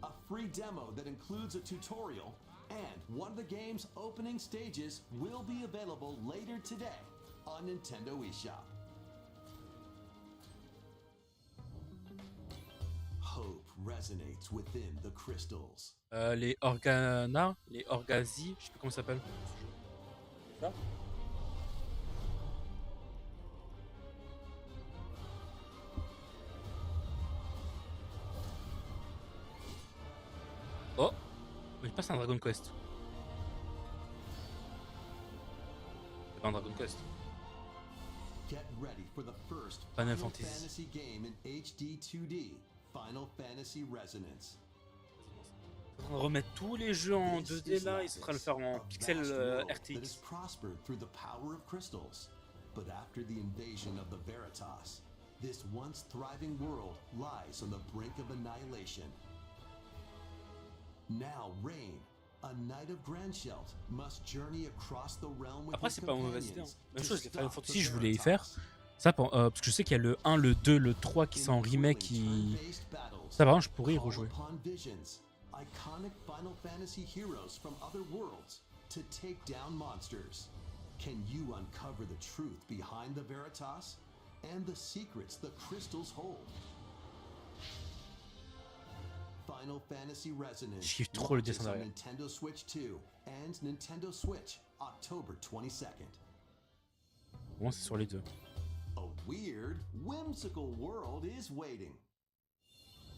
A free demo that includes a tutorial and one of the game's opening stages will be available later today on Nintendo eShop. Hope resonates within the crystals. Les Organa, les Orgazi, je sais plus comment ça s'appelle. Ça Oh, il passe un Dragon Quest. C'est pas un Dragon Quest. Get ready for the first Final Final Fantasy. Fantasy game in HD 2D, Final Fantasy Resonance. Ils sont en train de remettre tous les jeux en This 2D is là, ils sont en train de le faire en a pixel vast world that has RTX. prospered through the power of crystals. But after the invasion of the Veritas, this once thriving world lies on the brink of annihilation. Now Rain, a knight of Grandshelt, must journey across the realm with Après his c'est pas une mauvaise idée. companions Même to chose, les Final stop the Fantasy je voulais y faire. Veritas. Ça, parce que je sais qu'il y a le 1, le 2, le 3 qui sont en remake qui... Ça par contre je pourrais y rejouer. Iconic Final Fantasy heroes from other worlds to take down monsters. Can you uncover the truth behind the Veritas and the secrets the crystals hold? Final Fantasy Resonance Je kiffe trop le launches dessin on derrière. Nintendo Switch 2 and Nintendo Switch October 22nd. Bon, c'est sur les deux. A weird, whimsical world is waiting.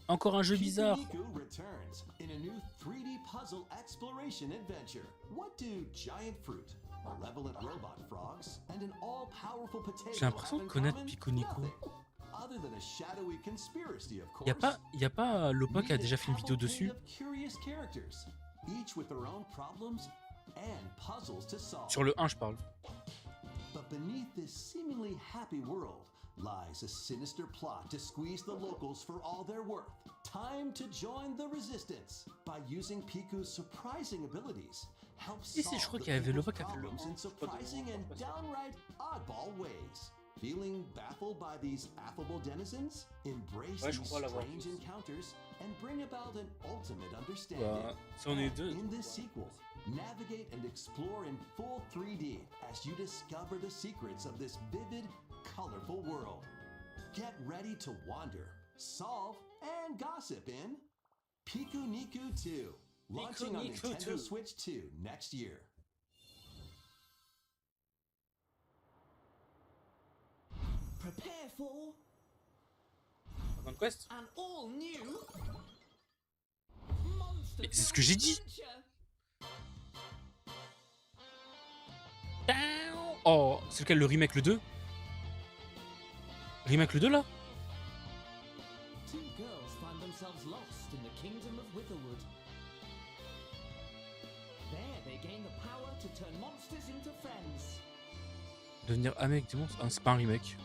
Encore un jeu bizarre. Pikuniku returns in a new 3D puzzle exploration adventure. What do giant fruit, malevolent robot frogs, and an all-powerful potato J'ai l'impression have de in connaître common? Pikuniku. Nothing. Other than a shadowy conspiracy, of course. Y a pas Lopa qui a Meet déjà a fait une vidéo cavalcade dessus of curious characters, each with their own problems and puzzles to solve. sur le 1 je parle. But beneath this seemingly happy world lies a sinister plot to squeeze the locals for all they're worth. Time to join the resistance by using Piku's surprising abilities. Help Si, solve je crois the qu'il y avait people's Lopa qui a fait le problems in 1, surprising and downright oddball ways. Feeling baffled by these affable denizens? Embrace Ouais, je these crois l'avoir strange vu. encounters and bring about an ultimate understanding. Bah, ça on est deux. In this sequel, navigate and explore in full 3D as you discover the secrets of this vivid, colorful world. Get ready to wander, solve, and gossip in Piku Niku 2, launching on Niku Nintendo 2. Switch 2 next year. Prepare for Dragon Quest. an all-new Mais c'est ce que j'ai dit. Oh, c'est lequel, le remake, le 2? Remake le 2 là? Two girls find themselves lost in the kingdom of Witherwood. There they gain the power to turn monsters into friends. Devenir ami avec des monstres? Ah, c'est pas un remake.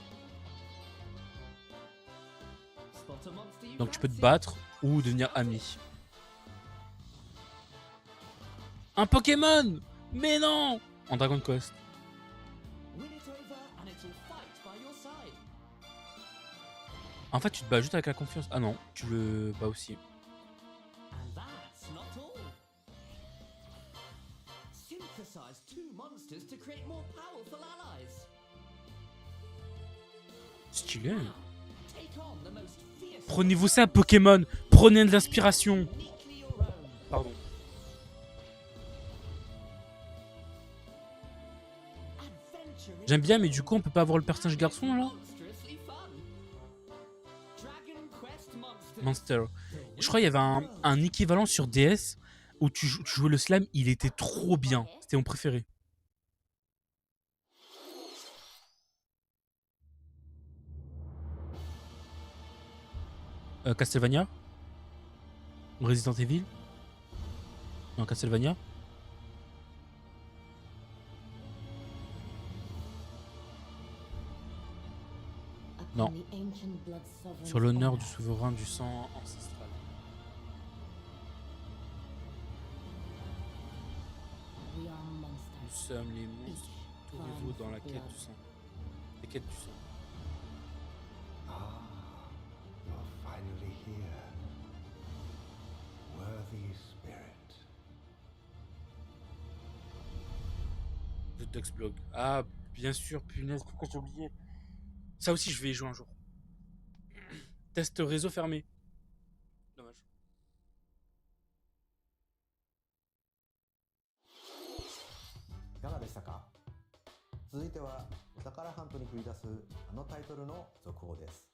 Spot a monster you Donc tu peux te fancy. battre ou devenir ami. Un Pokémon! Mais non! En Dragon Quest. Win it over and it'll fight by your side. En fait, tu te bats juste avec la confiance. Ah non, tu le bats aussi. And that's not all. Synthesize two monsters to create more powerful allies. Stylé. Take on the most fierce Prenez-vous ça, Pokémon! Prenez de l'inspiration! uniquely your own. Pardon. Adventure in J'aime bien, mais du coup, on peut pas avoir le personnage garçon là? monstrously fun. Dragon Quest Monsters. Monster. Je crois qu'il y avait un équivalent sur DS où tu jouais le slime, il était trop bien. C'était mon préféré. Castlevania? Resident Evil? Non, Castlevania? Non. Sur l'honneur du souverain du sang ancestral. Nous sommes les monstres, tout résolu dans la quête du sang. La quête du sang. Ah, you're finally here. Worthy spirit. The Ducks Blog. Ah, bien sûr, punaise, pourquoi j'ai oublié? Ça aussi, je vais y jouer un jour. Test réseau fermé. Dommage. いかがでしたか？続いてはお宝ハントに繰り出すあのタイトルの続報です。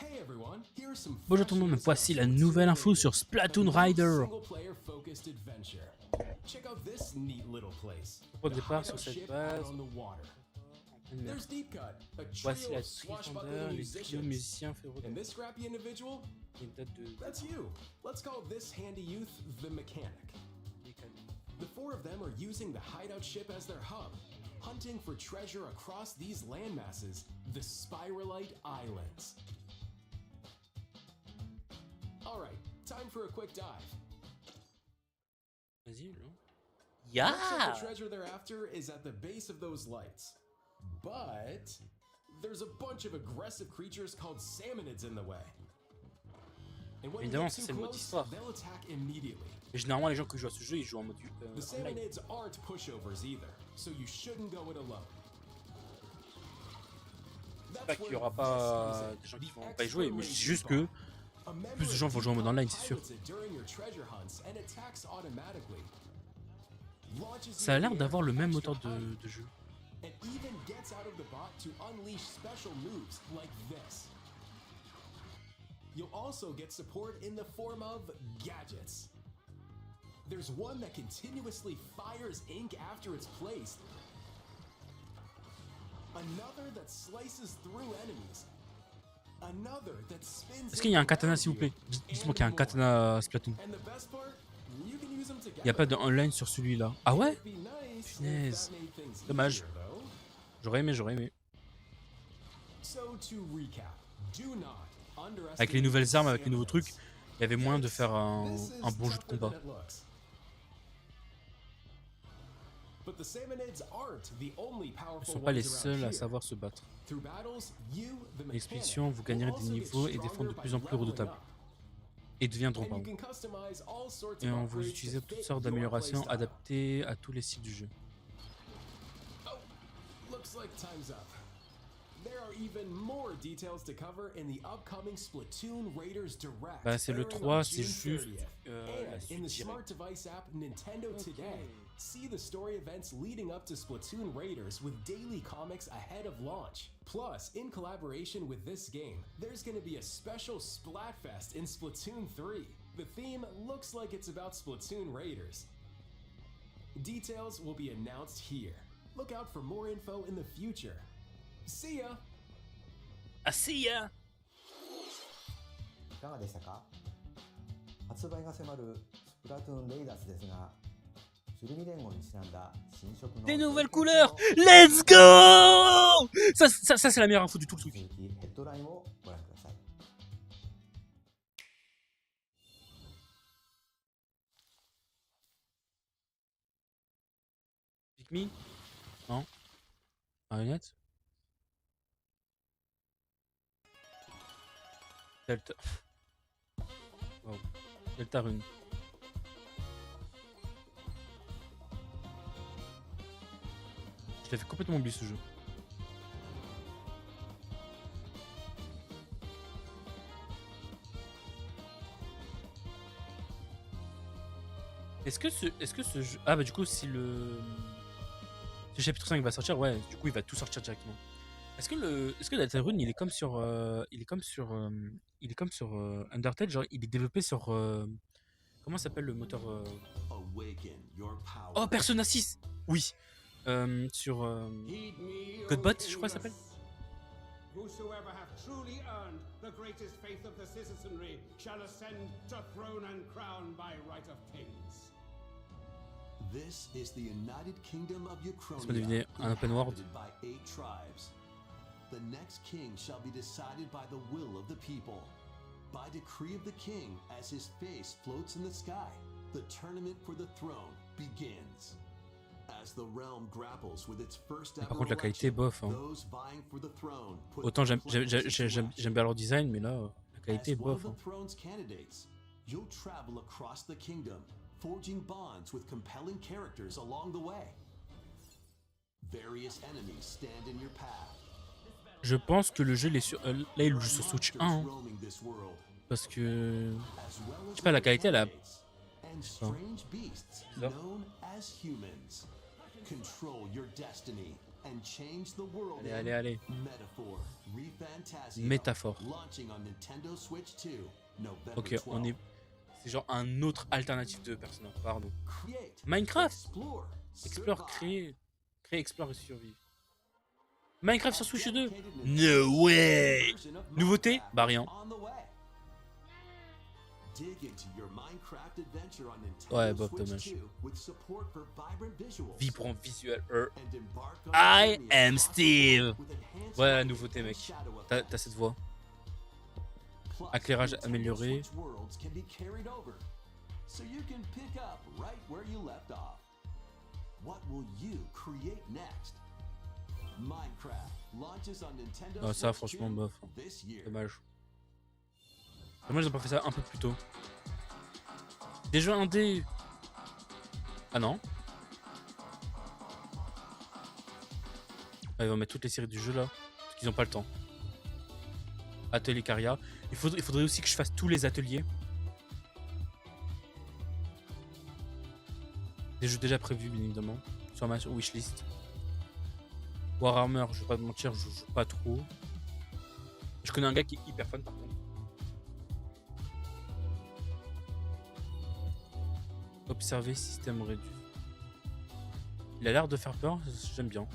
Hey everyone, here are some Bonjour tout le monde, voici la nouvelle info sur Splatoon Rider. single-player focused adventure. Check out this neat little place. Au The départ, hideout sur cette ship base, out on the water. There's Deep Cut, a voici trio la of swashbuckling Trifonder, les trio musicians. musiciens féroces. And this scrappy individual, Une date de that's you. Let's call this handy youth the mechanic. The four of them are using the hideout ship as their hub, hunting for treasure across these landmasses, the Spiralite Islands. Alright, time for a quick dive. Vas-y, là. Looks like the treasure they're after is at the base of those lights. But there's a bunch of aggressive creatures called salmonids in the way. And when you Évidemment, get ça, too c'est le mode close, histoire. they'll attack immediately. Mais généralement, les gens qui jouent à ce jeu, ils jouent en mode The online. salmonids aren't pushovers either, so you shouldn't go it alone. C'est pas qu'il y aura pas des gens qui vont pas y jouer, mais je dis juste que plus de gens vont jouer en mode online, c'est sûr. Ça a l'air d'avoir le même moteur de jeu. And even gets out of the bot to unleash special moves like this. You'll also get support in the form of gadgets. There's one that continuously fires ink after it's placed. Another that slices through enemies. Another that spins. Est-ce qu'il y a un katana, s'il vous plaît? Dites-moi qu'il y a un katana Splatoon. And the best part, you can use them Il n'y a pas de online sur celui-là. Ah ouais? Punaise. Dommage. J'aurais aimé, j'aurais aimé. Avec les nouvelles armes, avec les nouveaux trucs, il y avait moyen de faire un bon jeu de combat. But But the Samanids aren't the only Ils powerful sont pas les ones around seuls à here. savoir se battre. Through battles, you, the À l'expédition, vous mechanic, gagnerez will des also get niveaux et des fonds de stronger plus en by plus leveling redoutables. up. Et deviendront, And you pardon. can customize all sorts Et of vous upgrades utilisez to toutes fit sortes your d'améliorations playstyle. adaptées à tous les styles du jeu. Oh, looks like time's up. There are even more details to cover in the upcoming Splatoon Raiders Direct. Bah, c'est le airing 3, on c'est June juste 30th. la And suite in the directe. smart device app Nintendo Today, see the story events leading up to Splatoon Raiders with daily comics ahead of launch. Plus, in collaboration with this game, there's going to be a special Splatfest in Splatoon 3. The theme looks like it's about Splatoon Raiders. Details will be announced here. Look out for more info in the future. See ya! Ah, see ya! いかがでしたか？発売が迫るスプラトゥーンレイダースですが、鶴見連合にちなんだ新色の Des nouvelles couleurs! Let's go! Ça c'est la meilleure info du tout le truc. 続きヘッドラインをご覧ください。Pikmin? Non? Marionnette? Delta. Wow. Deltarune. Je l'avais complètement oublié ce jeu. Est-ce que ce jeu... Ah bah du coup si le chapitre 5 va sortir, ouais, du coup il va tout sortir directement. Est-ce que Deltarune il est comme sur Undertale, genre il est développé sur comment s'appelle le moteur Oh, Persona 6. Oui. Sur Godbot, je crois que ça s'appelle. Whosoever hath truly earned the greatest faith of the citizenry shall ascend to throne and crown by right of kings. This is the United Kingdom of Ça va devenir Uchronia, un open world. inhabited by 8 tribes. The next king shall be decided by the will of the people. By decree of the king, as his face floats in the sky, the tournament for the throne begins. As the realm grapples with its first Par ever contre la qualité est bof. Hein. those vying for the throne put Autant their plans into j'aime bien leur design, mais là la qualité est As one bof. of Hein. the throne's candidates, you'll travel across the kingdom, forging bonds with compelling characters along the way. Various enemies stand in your path. Je pense que le jeu il est sur là il joue sur Switch 1 hein. Parce que je sais pas la qualité elle a And strange beasts known as humans. Control your destiny and change the world. Allez. Metaphor, ReFantasia, Métaphore. launching on Nintendo Switch 2, November Ok, 12. on est c'est genre un autre alternative de Persona, pardon. Create, Minecraft. explore, Explore, survive. créer, explore et survivre. Minecraft sur Switch 2? No way! Nouveauté? Bah rien. On the way. Dig into your Minecraft adventure on Nintendo Ouais, bof, Switch dommage. 2 with support for vibrant visuals. Vibrant visuel. And embark on I a journey am across the Steve. world with enhanced Ouais, la lighting nouveauté and mec. shadow T'as cette voix. Plus, Éclairage Nintendo amélioré. Switch worlds can be carried over, so you can pick up right where you left off. What will you create next? Minecraft launches on Nintendo Ah, ça Switch franchement 2 bof. this year. Dommage. Dommage ils ont pas fait ça un peu plus tôt. Des jeux indés. Ah non. Ah, ils vont mettre toutes les séries du jeu là. Parce qu'ils ont pas le temps. Atelier Caria. Il faudrait aussi que je fasse tous les ateliers. Des jeux déjà prévus bien évidemment. Sur ma wishlist. Warhammer, je vais pas te mentir, je joue pas trop. Je connais un gars qui est hyper fan par contre. Observer système réduit. Il a l'air de faire peur, j'aime bien.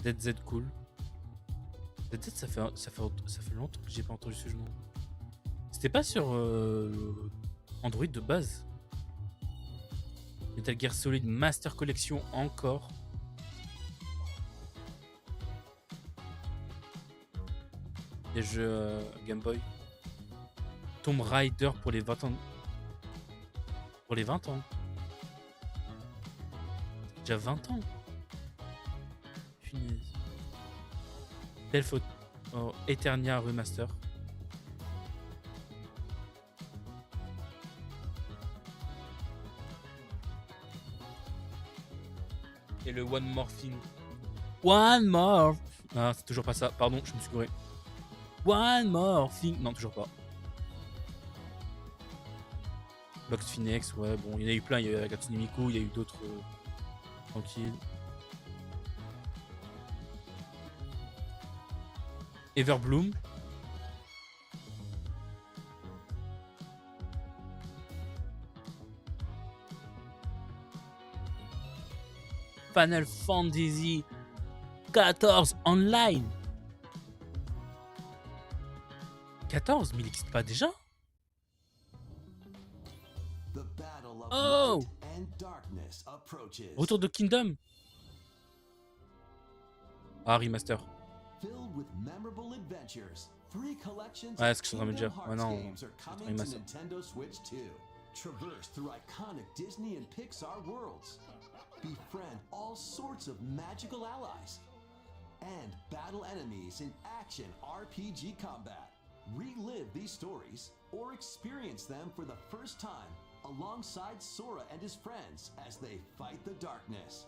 DZ cool. DZ ça fait longtemps que j'ai pas entendu ce jeu. C'était pas sur Android de base. Metal Gear Solid Master Collection encore. Des jeux Game Boy. Tomb Raider pour les 20 ans Pour les 20 ans. Déjà 20 ans. Punaise. Belle photo. Oh, Eternia Remaster. Et le One More Thing. One More. Ah, c'est toujours pas ça. Pardon, je me suis gouré. One More Thing. Non, toujours pas. Box Phoenix, ouais, bon, il y en a eu plein. Il y a eu Katsune Miku, il y a eu d'autres. Tranquille. Everbloom. Final Fantasy 14 Online. 14, mais il n'existe pas déjà? Oh! Retour de Kingdom. Ah, remaster. Ouais, ce que je suis en train de me dire. Ouais, non. Remaster. Traverse through iconic Disney and Pixar worlds. Befriend all sorts of magical allies. And battle enemies in action RPG combat. Relive these stories or experience them for the first time alongside Sora and his friends as they fight the darkness.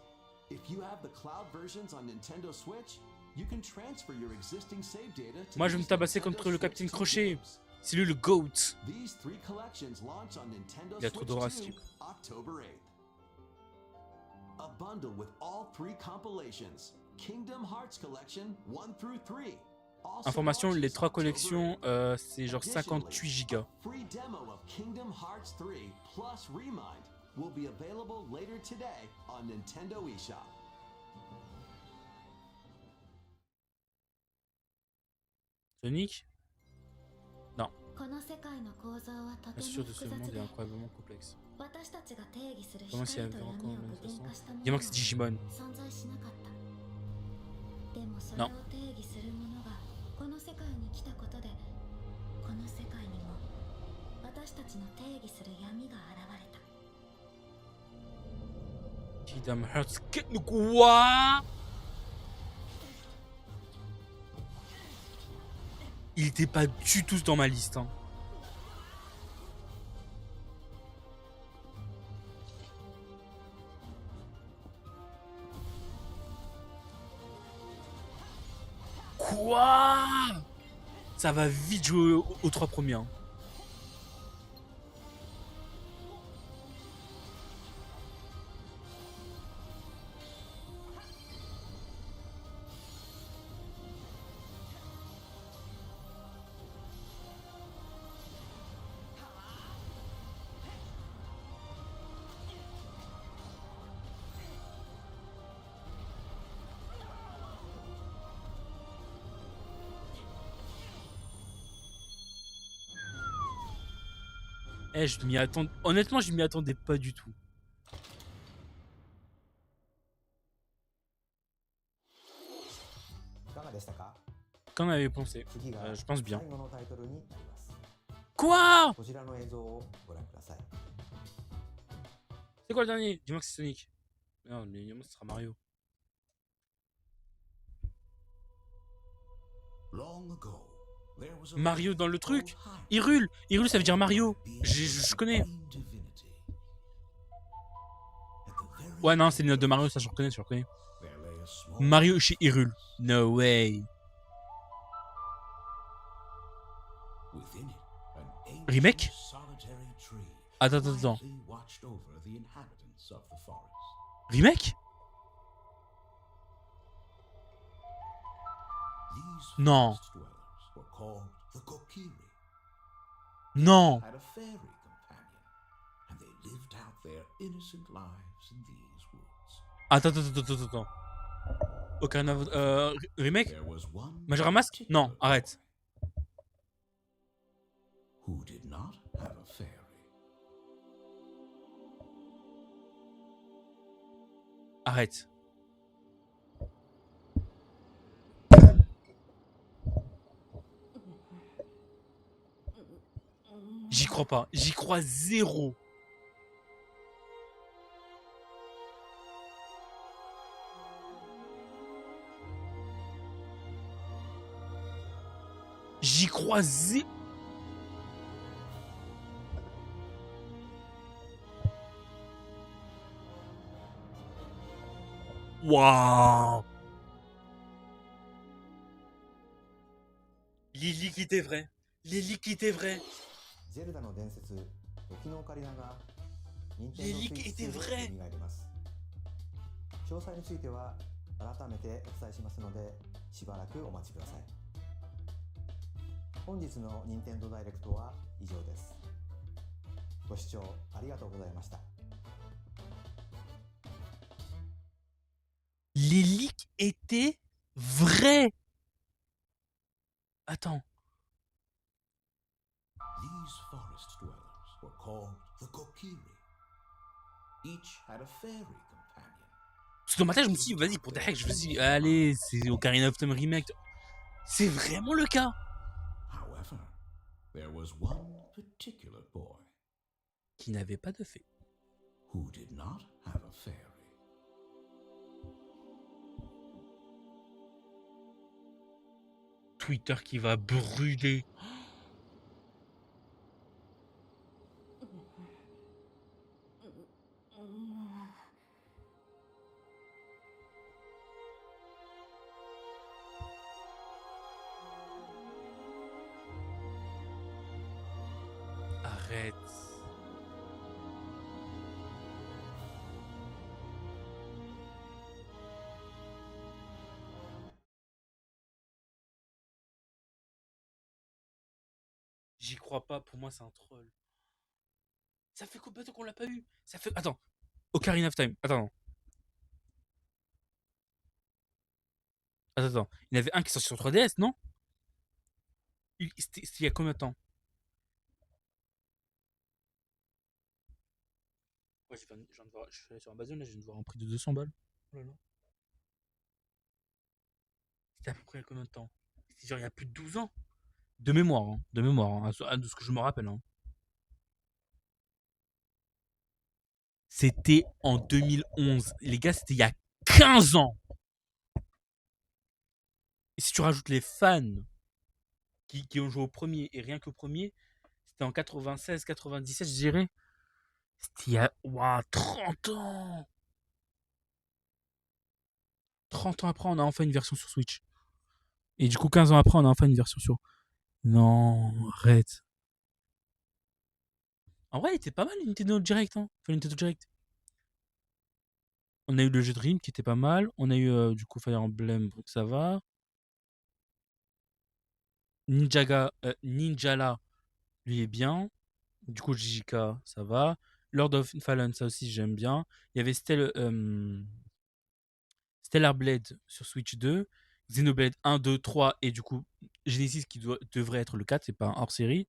If you have the cloud versions on Nintendo Switch, you can transfer your existing save data to Moi, je vais me tabasser contre le Capitaine Crochet. C'est lui le GOAT. These three collections launch on Nintendo Il a trop Switch d'Horace. 2, October 8th. A bundle with all three compilations. Kingdom Hearts Collection 1 through 3. Also Information, les launches 3 October collections, 8th. c'est genre 58 gigas. Free demo of Kingdom Hearts 3 plus Remind will be available later today on Nintendo eShop. Sonic? Non. この世界の構造はとて La も structure de ce 複雑 monde est で incroyablement complexe. 私たちが定義する Comment s'il y 光 avait と encore 闇を une 具 autre 現 façon? 化したもの Dis-moi は que c'est Digimon. 存在しなかったでもそれ Non. を定義するものがこの世界に来たことでこの世界にも私たちの定義する闇が現れた Kingdom Hearts. Quoi? Il était pas du tout dans ma liste. Hein. Quoi? Ça va vite jouer aux 3 premiers. Hein. Eh, je m'y attends. Honnêtement, je m'y attendais pas du tout. Qu'en avez pensé? Je pense bien. Quoi? C'est quoi le dernier? Dis-moi que c'est Sonic. Non, mais ce sera Mario. Mario dans le truc? Hyrule! Hyrule, ça veut dire Mario. Je connais. Ouais, non, c'est une note de Mario, ça je reconnais, je reconnais. Mario chez Hyrule. No way. Remake? Attends. Remake? Non. Non. Attends. Ocarina of... remake? Majora Mask? Non, arrête. Arrête. J'y crois pas. J'y crois zéro. J'y croisais. Waouh. Les liquides est vrai. Les liquides est vrai. ゼルダの伝説時のオカリナが任Les 天堂 leaks スイッチ étaient 2 vrais. で蘇ります。詳細については改めてお伝えしますのでしばらくお待ちください。本日の任天堂ダイレクトは以上です。ご視聴ありがとうございました。Les leaks étaient vrais. Attends. These forest dwellers were called the Kokiri. Each had a fairy companion. Parce que dans ma tête, je me suis dit, vas-y, pour des hacks, je me suis dit, allez, c'est Ocarina of Time Remake. C'est vraiment le cas. However, there was one particular boy Qui n'avait pas de fée. who did not have a fairy. Twitter qui va brûler. Arrête. J'y crois pas, pour moi c'est un troll. Ça fait combien de temps qu'on l'a pas eu? Ça fait... Attends. Ocarina of Time. Attends. Attends. Il y en avait un qui est sorti sur 3DS, non? C'était il y a combien de temps? Ouais, je viens de voir, je suis allé sur Amazon, là, je viens de voir un prix de 200 balles. Oh là là. C'était à peu près il y a combien de temps? C'était genre il y a plus de 12 ans. De mémoire, hein. De mémoire, hein, de ce que je me rappelle. Hein. C'était en 2011. Les gars, c'était il y a 15 ans. Et si tu rajoutes les fans qui ont joué au premier, et rien qu'au premier, c'était en 96, 97, je dirais. C'était il y a 30 ans. 30 ans après, on a enfin une version sur Switch. Et du coup, 15 ans après, on a enfin une version sur... Non, arrête. En vrai, il était pas mal, le Nintendo Direct. Hein. Enfin, Nintendo Direct. On a eu le jeu Dream qui était pas mal. On a eu du coup Fire Emblem, donc ça va. Ninjala, lui est bien. Du coup, JJK, ça va. Lord of Fallen, ça aussi, j'aime bien. Il y avait Stellar Blade sur Switch 2. Xenoblade 1, 2, 3. Et du coup, Genesis qui devrait être le 4, c'est pas un hors-série.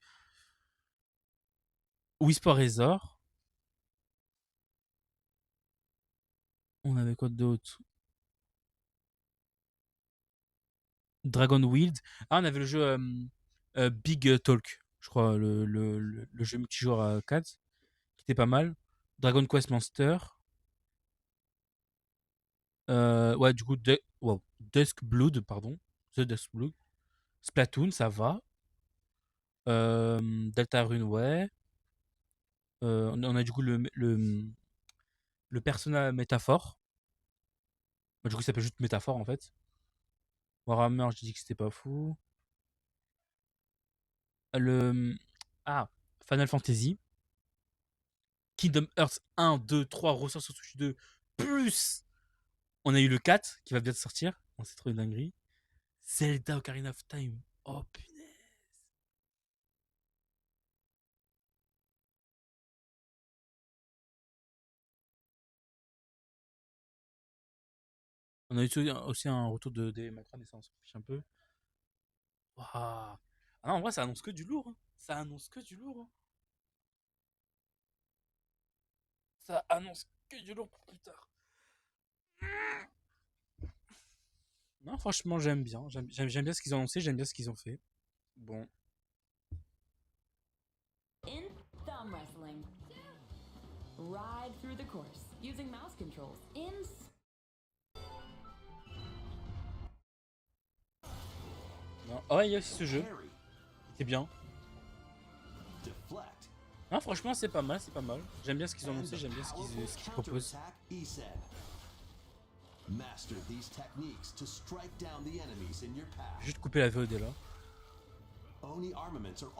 Wii Sport Resort. On avait quoi d'autre? Dragon Wild. Ah, on avait le jeu Big Talk, je crois, le jeu multijoueur à 4, qui était pas mal. Dragon Quest Monster. Ouais, du coup, Dusk Blood, pardon. The Dusk Blood. Splatoon, ça va. Deltarune, ouais. On a du coup le Persona Métaphore. Du coup, il s'appelle juste Métaphore en fait. Warhammer, j'ai dit que c'était pas fou. Final Fantasy. Kingdom Hearts 1, 2, 3 ressort sur Switch 2. Plus, on a eu le 4 qui va bientôt sortir. On c'est trop une dinguerie. Zelda Ocarina of Time. Oh punaise. On a eu aussi un retour de Macron et ça on s'en fiche un peu. Waouh. Ah non, en vrai, ça annonce que du lourd. Hein. Ça annonce que du lourd. Hein. Ça annonce que du lourd pour plus tard. Non, franchement, j'aime bien. J'aime bien ce qu'ils ont annoncé, j'aime bien ce qu'ils ont fait. Bon. In thumb wrestling. Ride through the course using mouse controls. Non. Oh, ouais, il y a aussi ce jeu. C'est bien. Deflect. Ah, franchement, c'est pas mal, c'est pas mal. J'aime bien ce qu'ils ont And annoncé, the j'aime bien ce powerful qu'ils proposent. counterattack Isen. Master these techniques to strike down the enemies in your path. Juste couper la VOD là. Oni armaments are